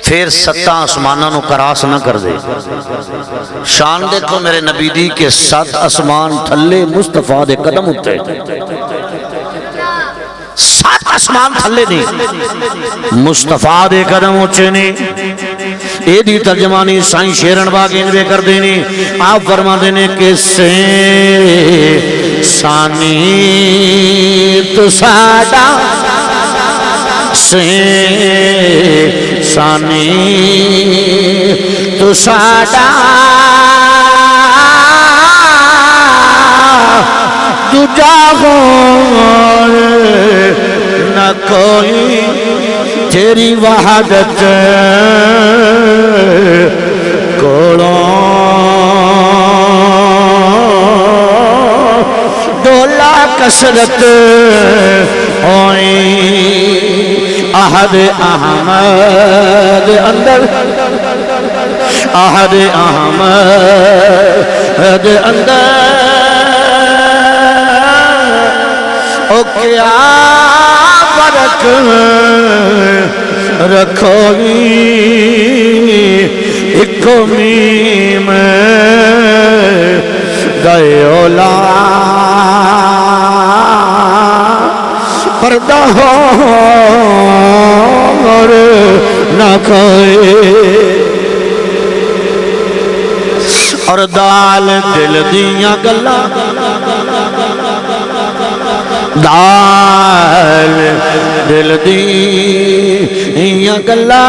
پھر 7 آسماناں نو کراس نہ کر دے۔ شان دیکھو میرے نبی دی کہ 7 آسمان تھلے مصطفیٰ دے قدم اٹھتے، 7 آسمان تھلے نہیں مصطفیٰ دے قدم اٹھے نہیں۔ اے دی ترجمانی سائیں شیرن باغین بے کر دینی، آپ فرما دینے کہ سے سانی تو ساڑا، سے سانی تو ساڑا، دجا غور نہ کوئی تیری وحدت کولوں ڈولا کسرت ہوئی احد احمد اندر، احد احمد اندر او کیا فرق رکھوگی ایک میم دیولا پردہ اور نہ کھائے اور دال دل دیاں گلا، دال دل دیاں گلا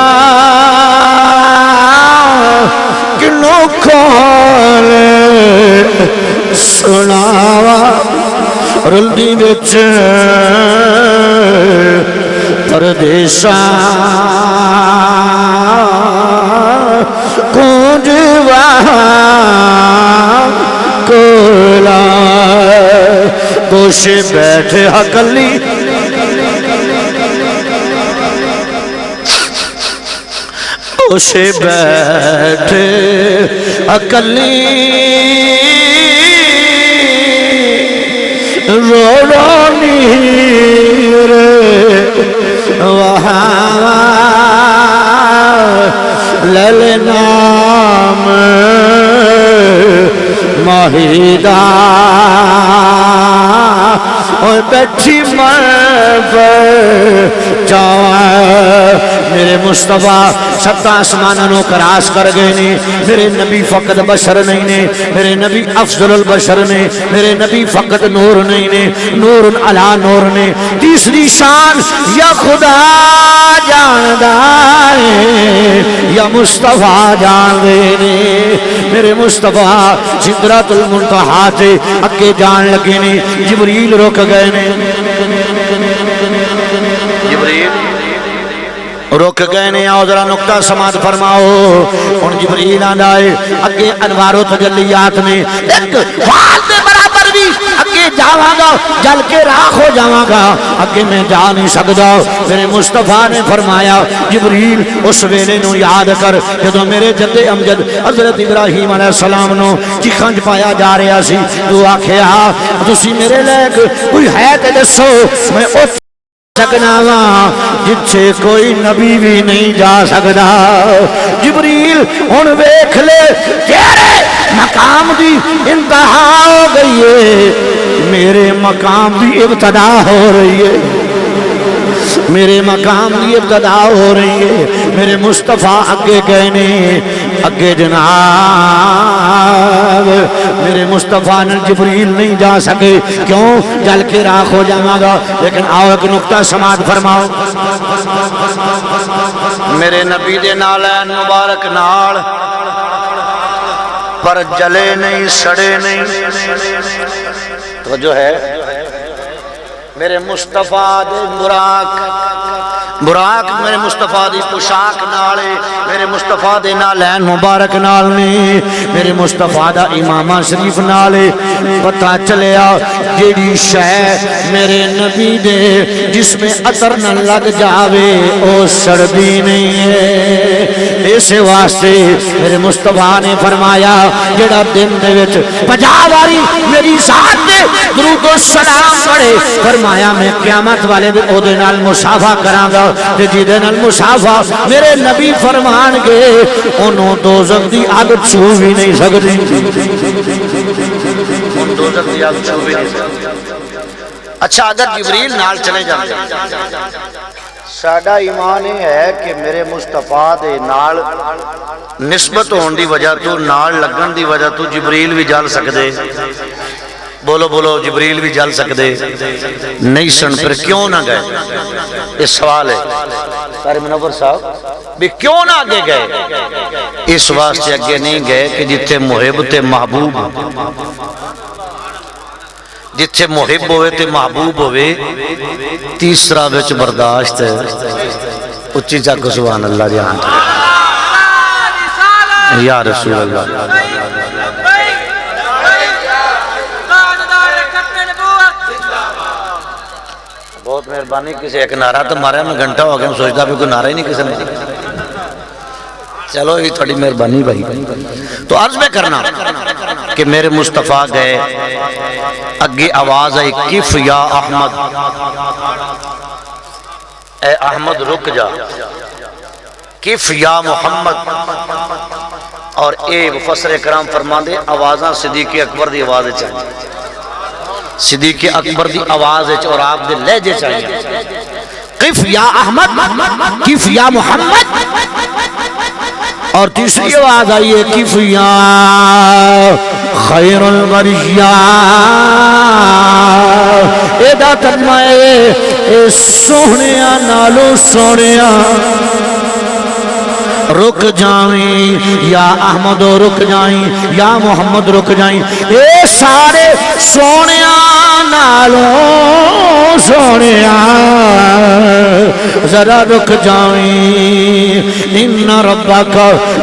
کنوں کھول سناوا رلدی بچ پردیساں کونجواں کولا گوشے بیٹھے اکلی، گوشے بیٹھے اکلی رو رو نیر وہاں لل نام ماہیدہ اور بیٹھی مر پر جاوائے میرے مصطفیٰ 7 آسمانوں نو کراس کر گئے نے۔ میرے نبی فقط بشر نہیں نے، میرے نبی افضل البشر نے، میرے نبی فقط نور نہیں نے، نور علی نور نے۔ تیسری شان یا خدا جاندہ یا مصطفیٰ جان دے نے میرے مصطفیٰ سدرۃ المنتہا تے اگے جان لگے نے جبریل رک گئے نے جبریل رک گئے نے آؤ ذرا نقطہ سماعت فرماؤ ان جبریل آئے اگے انوار و تجلیات میں ایک وال دے برابر بھی اگے جاواں گا جل کے راکھ ہو جاواں گا اگے میں جا نہیں سکدا میرے مصطفیٰ نے فرمایا جبریل اس ویلے نو یاد کر جدوں میرے جد امجد حضرت ابراہیم علیہ السلام نو چیخاں چ پایا جا رہا سی تو آکھیا تسی میرے لائق کوئی ہے تے دسو میں اس سکنا وہاں جتھے کوئی نبی بھی نہیں جا سکتا جبریل ہن ویکھ لے تیرے مقام دی انتہا ہو گئی ہے میرے مقام دی ابتدا ہو رہی ہے میرے مقام کی ابتدا ہو رہی ہے میرے مصطفیٰ اگے گئے نے اگے جناب میرے مصطفیٰ نے جبریل نہیں جا سکے کیوں جل کے راکھ ہو جاواں گا لیکن آؤ ایک نقطہ سماعت فرماؤ میرے نبی دے نالین مبارک نال پر جلے نہیں سڑے نہیں توجہ ہے میرے مصطفیٰ دے براق میرے مصطفیٰ دی پوشاک نالے میرے مصطفیٰ دے نالین مبارک نالنے میرے مصطفیٰ دا امامہ شریف نالے پتہ چلیا جیڑی شے میرے نبی دے جس میں عطر نہ لگ جاوے او سردی نہیں ہے اس واسطے میرے مصطفیٰ نے فرمایا جیڑا دن دے وچ 50 باری میری ذات دے درود و سلام پڑھے فرمایا میں قیامت والے دن او دے نال مصافحہ کراں گا تے جیدے نال مصافحہ میرے نبی فرمان گے انہوں دوزخ دی آگ چھو بھی نہیں سکتی ان دوزخ دی آگ چھو بھی نہیں سکتی اچھا اگر جبریل نال چلے جاتے ساڈا ایمان ہے کہ میرے مصطفیٰ دے نال نسبت ہون دی وجہ تو نال لگن دی وجہ تو جبریل بھی جل سکدے بولو بولو جبریل بھی جل سکدے نہیں سن پھر کیوں نہ گئے اس سوال ہے قاری منور صاحب بھی کیوں نہ آگے گئے اس واسطے آگے نہیں گئے کہ جتھے محب تے محبوب جتھے محب ہوئے تے محبوب ہوئے تیسرا وچ برداشت ہے اچھی چاک سبحان اللہ جہاں یا رسول اللہ بہت مہربانی کسی ایک نعرہ تو مارا میں گھنٹہ ہو گیا سوچتا بھی کوئی نعرہ ہی نہیں کسی نے چلو یہ تھوڑی مہربانی بھائی تو عرض میں کرنا کہ میرے مصطفیٰ گئے اگے آواز آئی کف یا احمد اے احمد رک جا کف یا محمد اور اے مفسر کرام فرما دے آوازاں صدیق اکبر دی آواز چاہیے صدیق اکبر دی آواز اور آپ دے لہجے چاہیے قف یا احمد قف یا محمد اور تیسری آواز آئی ہے قف یا خیر البریہ ایدہ ترجمہ اے سونیا نالو سونیا رک جائیں یا احمد رک جائیں یا محمد رک جائیں اے سارے سونیا نالوں سونیا ذرا رک جائیں ان ربک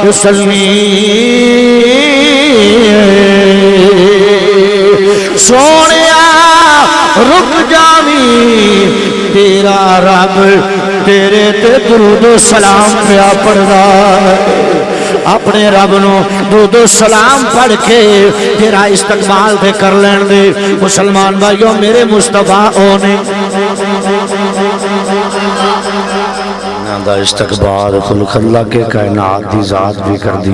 یصلی سونیا رک جائیں تیرا رب تیرے تے درود و سلام پیا پڑھدا اپنے رب نو درود و سلام پڑھ کے تیرا استقبال تے کر لین دے مسلمان بھائیو میرے مصطفیٰ اونے دا استقبال خلق اللہ کے کائنات دی ذات بھی کر دی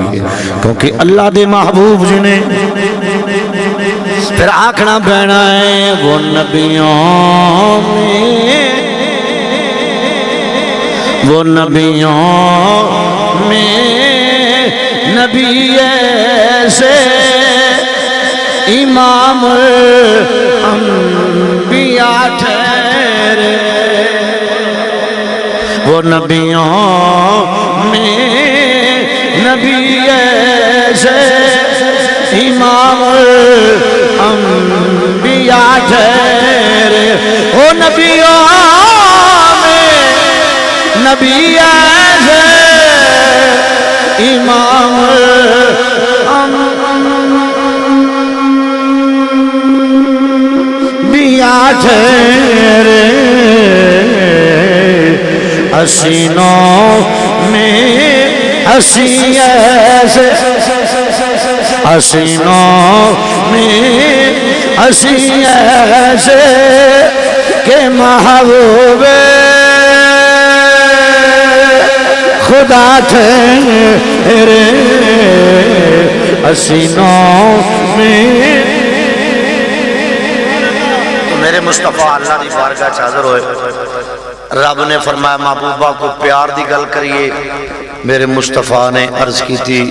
کیونکہ اللہ دے محبوب جنہیں پھر آکھنا بہنا ہے وہ نبیوں میں نبی ایسے امام الانبیاء ٹھہرے وہ نبیوں میں نبی ایسے امام الانبیاء ٹھہرے، وہ نبیوں میں نبی ایسے امام الانبیاء ٹھہرے، حسینوں میں حسین ایسے، حسینوں میں حسین ایسے کہ محبوب خدا ٹھہرے، حسینوں میں۔ تو میرے مصطفیٰ اللہ دی بارگاہ چ حاضر ہوئے، رب نے فرمایا محبوبہ کو پیار دی گل کریے، میرے مصطفیٰ نے عرض کی تھی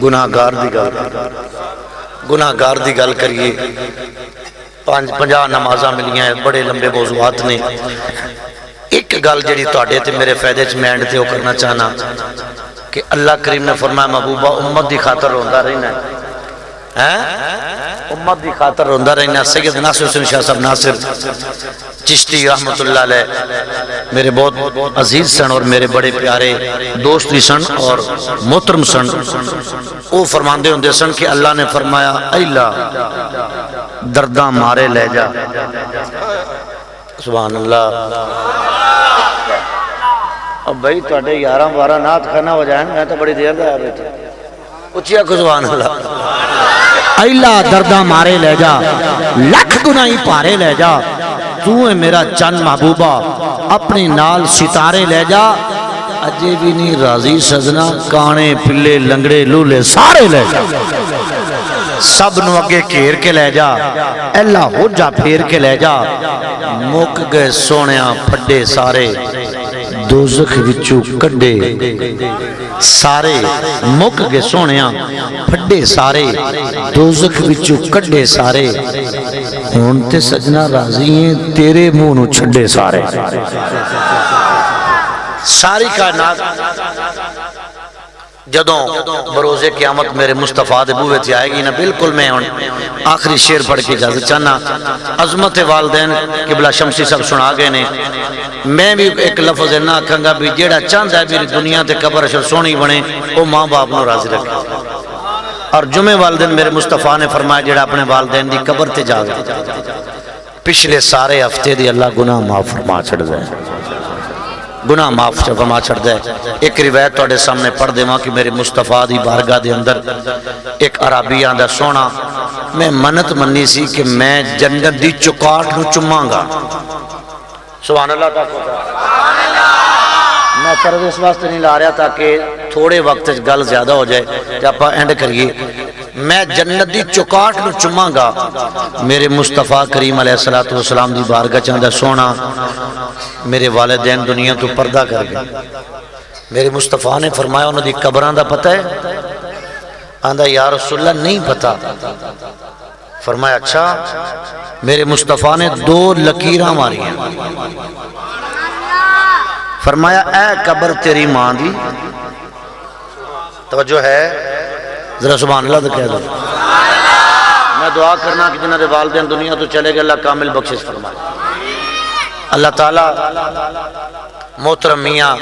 گناہگار دی گل، گناہگار دی گل کریے۔ 50 نمازاں ملیاں ہیں، بڑے لمبے موضوعات نے، ایک گل جڑی تواڈے تے میرے فائدے چ میں اینڈ تے وہ کرنا چاہنا کہ اللہ کریم نے فرمایا محبوبہ امت دی خاطر روندا رہنا ہے، امت دی خاطر روندا رہنا۔ سید ناصر حسین شاہ صاحب ناصر چشتی رحمت اللہ علیہ میرے بہت عزیز سن اور میرے بڑے پیارے دوست بھی سن اور محترم سن، وہ فرماندے ہوندے سن کہ اللہ نے فرمایا اے اللہ درداں مارے لے جا، سبحان اللہ۔ اب بھائی تواڈے 11-12 نعت خانہ وجائیں، میں تو بڑی دیر دا آ رہی تھی، اچھیا کو سبحان اللہ۔ اے اللہ درداں مارے لے جا، لکھ گناہی پارے لے جا، تو ہے میرا چند محبوبہ، اپنے نال ستارے لے جا، اجے بھی نہیں راضی سجنا، کانے پلے لنگڑے لولے سارے لے جا، سب نو اگے گھیر کے لے جا، اللہ ہو جا پھیر کے لے جا، مک گئے سونیاں پھڈے سارے دوزخ وچو کڈے سارے، مک گئے سونیاں پھڈے سارے دوزخ وچو کڈے سارے، ہون تے سجنا راضی ہیں تیرے منہ نو چھڈے سارے۔ ساری کائنات جدوں بروز قیامت میرے مصطفیٰ دے بوئے تھی آئے گی نا، بالکل میں آخری شعر پڑھ کے اجازت چاہنا، عظمت والدین قبلہ شمسی سب سنا گئے نے، میں بھی ایک لفظ نہ کہوں گا بھی جیڑا چاہتا ہے میری دنیا تے قبر اشر سونی بنے وہ ماں باپ نو راضی رکھے، اور جمعہ والدین میرے مصطفیٰ نے فرمایا جیڑا اپنے والدین دی قبر تے جا گئے پچھلے سارے ہفتے دی اللہ گناہ معاف فرما چھڑ دے، گناہ معاف فرما چھڑ دے۔ ایک روایت توڑے سامنے پڑھ دے کہ میرے مصطفیٰ دی بارگاہ دے اندر ایک عربی آندہ سونا، میں منت منی سی کہ میں جنت دی چکاٹ نو چماں گا، سبحان اللہ تاکہ میں طرز اس واسطے نہیں لا رہا تاکہ تھوڑے وقت گل زیادہ ہو جائے جب آپ اینڈ کریے، میں جنت دی چکاٹ نو چماں گا، میرے مصطفیٰ کریم علیہ السلام دی بارگاہ چاندہ سونا میرے والدین دنیا تو پردہ کر گئے، میرے مصطفیٰ نے فرمایا انہوں دی قبران دا پتہ ہے؟ آندہ یا رسول اللہ نہیں پتا، فرمایا اچھا، میرے مصطفیٰ نے 2 لکیراں ماری ہیں، فرمایا اے قبر تیری ماں دی، توجہ ہے ذرا سبحان اللہ تو کہہ دو، میں دعا کرنا کہ جنہاں دے والدین دنیا تو چلے گئے اللہ کامل بخشش فرمائے، اللہ تعالیٰ محترم میاں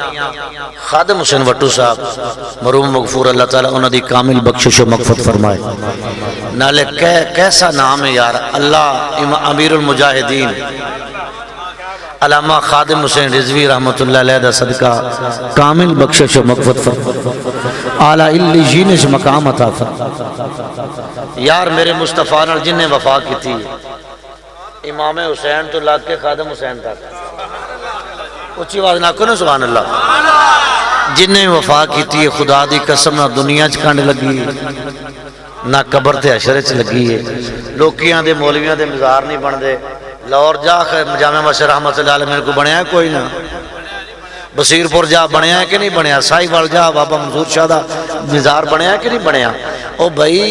خادم حسین وٹو صاحب مرحوم مغفور، اللہ تعالیٰ انہوں دی کامل بخشش و مغفرت فرمائے، نالے کیسا نام ہے یار، اللہ امیر المجاہدین علامہ خادم حسین رضوی رحمت اللہ علیہ دا صدقہ کامل بخشش و مغفرت فرمائے، اعلیٰ علیین سے مقام عطا فرمائے۔ یار میرے مصطفیٰ نے جن نے وفا کی تھی امام حسین تو لگ کے خادم حسین تک، اچھی آواز نہ کرو سبحان اللہ، جن نے وفا کی تھی خدا دی قسم نہ دنیا چ کنڈ لگی نہ قبر تے حشر چ لگی ہے، لوکیاں دے مولویاں دے مزار نہیں بن دے، لاہور جا جامع مسجد رحمت اللہ علیہ میرے کو بنیا ہے کوئی نہ، بصیر پور جا بنیا ہے کہ نہیں بنیا، سائی وال جا بابا منظور شاہ دا مزار بنیا ہے کہ نہیں بنیا، او بھائی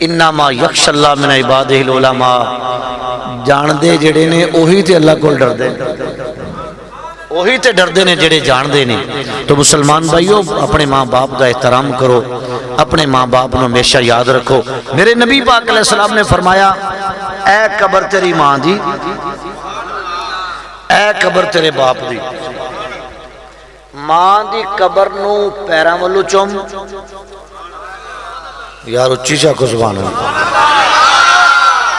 انما یخش اللہ من عبادہ العلماء، جان دے جڑے نے اوہی تے اللہ کو ڈر دے، وہی تے ڈردے نے جڑے جاندے نے. تو مسلمان بھائیو اپنے ماں باپ کا احترام کرو, اپنے ماں باپ نو ہمیشہ یاد رکھو. میرے نبی پاک علیہ السلام نے فرمایا اے قبر تیری ماں دی, اے قبر تیرے باپ دی, ماں دی قبر نو پیراں والو چوم. یار اچھی چا کو سبحان اللہ,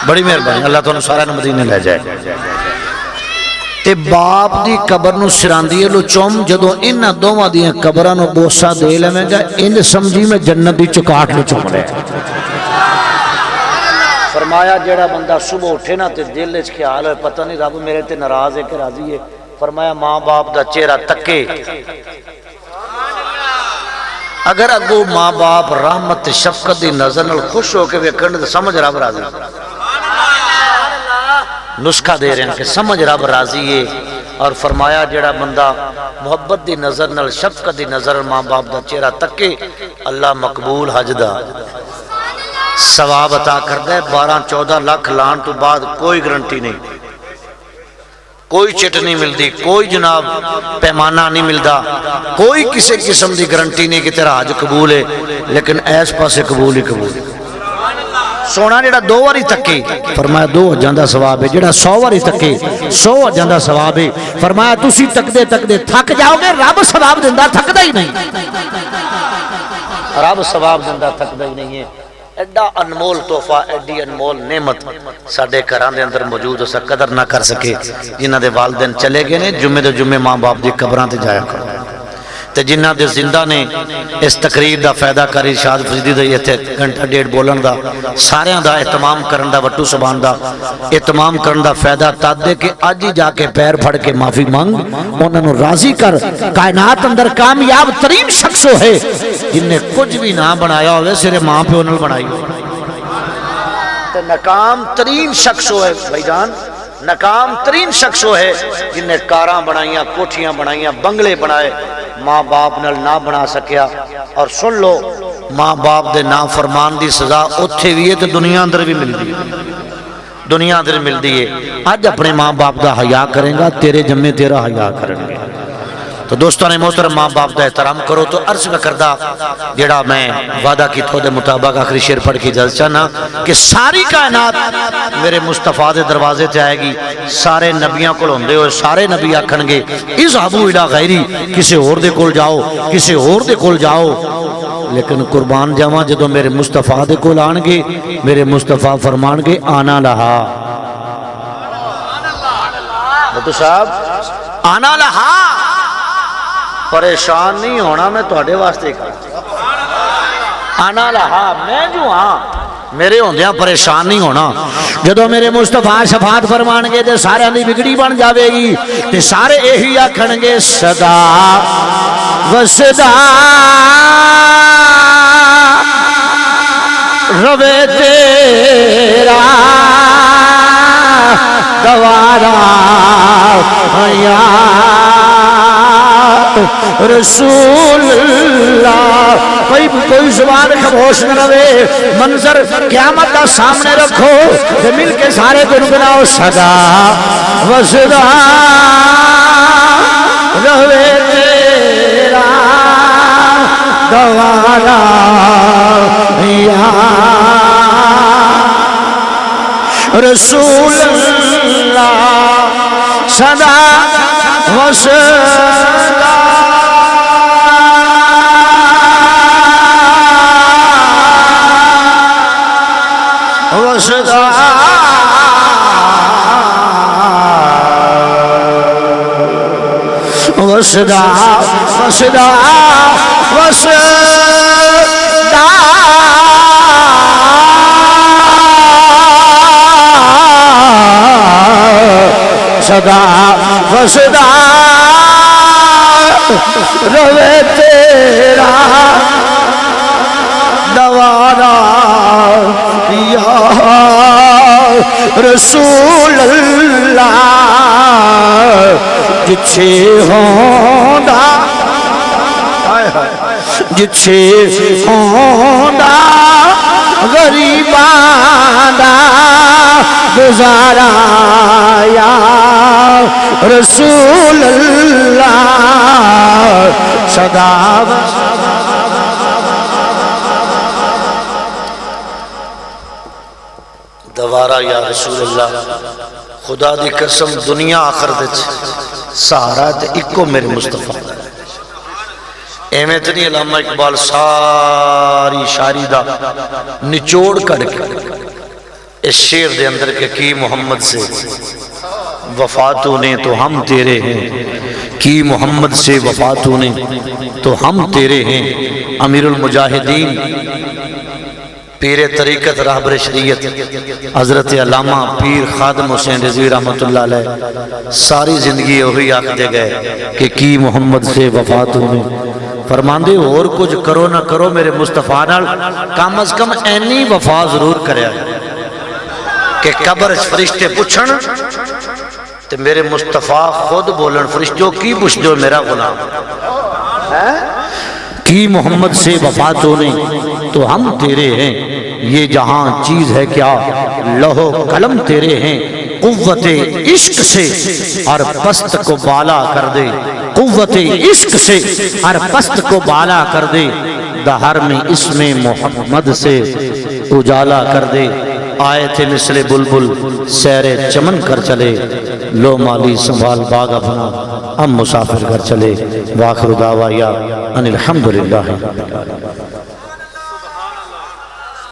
بڑی مہربانی, اللہ تعالیٰ سارا مدینے لے جائے. تے باپ دی قبر نو سراندی لو چوم. جدو انہاں دوواں دیاں قبراں نو بوسا دے لویں گا ان سمجھی میں جنت دی چکاٹ لو چوم رہے. فرمایا جیڑا بندہ صبح اٹھے نا تے دل وچ خیال ہے پتہ نہیں رب میرے تے ناراض ہے کہ راضی ہے, فرمایا ماں باپ دا چہرہ تکے, اگر اگو ماں باپ رحمت شفقت دی نظر نال خوش ہو کے ویکھن تے سمجھ رب راضی. نسخہ دے رہے ہیں کہ سمجھ رب راضی ہے. اور فرمایا جڑا بندہ محبت دی نظر نال شفقت دی نظر ماں باپ دا چہرہ تکے, اللہ مقبول حج دا ثواب عطا کردا ہے. 12-14 لاکھ لان تو بعد کوئی گارنٹی نہیں, کوئی چٹ نہیں ملتی, کوئی جناب پیمانہ نہیں ملتا, کوئی کسی قسم دی گارنٹی نہیں کہ تیرا حج قبول ہے, لیکن ایس پاسے قبول ہی قبول ہے. سونا جڑا 2 واری تکے فرمایا 2 حجاں دا ثواب ہے, جڑا 100 واری تکے 100 حجاں دا ثواب ہے. فرمایا تسی تکدے تکدے تھک جاؤ گے, رب ثواب دیندا تھکدا ہی نہیں, رب ثواب دیندا تھکدا ہی نہیں ہے. ایڈا انمول تحفہ, ایڈی انمول نعمت ساڈے گھراں دے اندر موجود ہو سک قدر نہ کر سکے. جنہاں دے والدین چلے گئے نے جمعے دے جمعے ماں باپ دی قبراں تے جایا کرو. تے جنہاں دے زندہ نے اس تقریر دا فائدہ کر ارشاد فریدی دے ایتھے گھنٹہ ڈیڑھ بولن دا ساریاں دا اہتمام کرن دا, وٹو سبحان دا اہتمام کرن دا فائدہ تد دے کہ اج ہی جا کے پیر پھڑ کے معافی مانگ, انہاں نو راضی کر. کائنات اندر کامیاب ترین شخص ہے جن نے کچھ بھی نہ بنایا ہوئے, صرف ماں پیو نال بنائی ہو. تے ناکام ترین شخص ہے بھائی جان, ناکام ترین شخص ہے جن نے کاراں بنائیاں, کوٹھیاں بنائیاں, بنگلے بنائے, ماں باپ نال نہ بنا سکیا. اور سن لو ماں باپ دے نافرمان دی سزا اتھے بھی ہے تے دنیا اندر بھی ملدی ہے, دنیا اندر ملدی ہے. اج اپنے ماں باپ دا حیا کریں گا, تیرے جمے تیرا حیا کریں گے. تو دوستان محترم ماں باپ دا احترام کرو. تو عرض کا کردہ جڑا میں وعدہ کی تھو دے مطابق آخری شعر پڑھ کے جلد چاہنا کہ ساری کائنات میرے مصطفیٰ دے دروازے تے آئے گی. سارے نبیاں کول ہوندے ہوئے سارے نبی آکھن گے اذهبوا الی غیری, کسے اور دے کول جاؤ, کسے اور دے کول جاؤ. لیکن قربان جاواں جدوں میرے مصطفیٰ دے کول آن گے, میرے مصطفیٰ فرمان گے آنا لہا. بتو صاحب آنا لہا, پریشان نہیں ہونا, میں تواڈے واسطے کہا آنا لہا, میں جو ہاں میرے ہوندیاں پریشان نہیں ہونا. جدو میرے مصطفیٰ شفاعت فرمان گے تے سارے دی بگڑی بن جاوے گی, تے سارے یہی آکھن گے صدا وصدا روے تیرا دوارا یا رسول اللہ. کوئی زبان خاموش نہ رہے, منظر قیامت کا سامنے رکھو تے مل کے سارے گنگناؤ صدا وصدا روے تیرا دوارا یا رسول اللہ صدا وصدا وصدا وصدا وصدا وصدا صدا وصدا روے تیرا دوارا یا رسول اللہ جچھے ہوندا جچھے ہوندا غریباں دا گزارا یا رسول اللہ صدا دوبارہ یا رسول اللہ خدا دی قسم دنیا آخرت وچ سہارا تے اکو میرے مصطفیٰ ایویں تے نہیں علامہ اقبال ساری شاعری دا نچوڑ کر کے اس شعر دے اندر کہ کی محمد سے وفاتوں نے تو ہم تیرے ہیں کی محمد سے وفاتوں نے تو ہم تیرے ہیں امیر المجاہدین پیر طریقت راہبر شریعت حضرت علامہ پیر خادم حسین رضوی رحمت اللہ علیہ ساری زندگی وہی آکھ دے گئے کہ کی محمد سے وفاتوں نے فرماندے اور کچھ کرو نہ کرو میرے مصطفیٰ نال کم از کم اینی وفا ضرور کریا کہ قبر فرشتے پوچھن تے میرے مصطفیٰ خود بولن فرشتوں کی پوچھ دو میرا غلام کی محمد سے وفاتوں نے تو ہم تیرے ہیں یہ جہاں چیز ہے کیا لوح و قلم تیرے ہیں قوت عشق سے ہر پست کو بالا کر دے قوت عشق سے ہر پست کو بالا کر دے دہر میں اسم محمد سے اجالا کر دے آئے تھے مثل بلبل سیر چمن کر چلے لو مالی سنبھال باغ اپنا ہم مسافر کر چلے واخر دعوایا ان الحمدللہ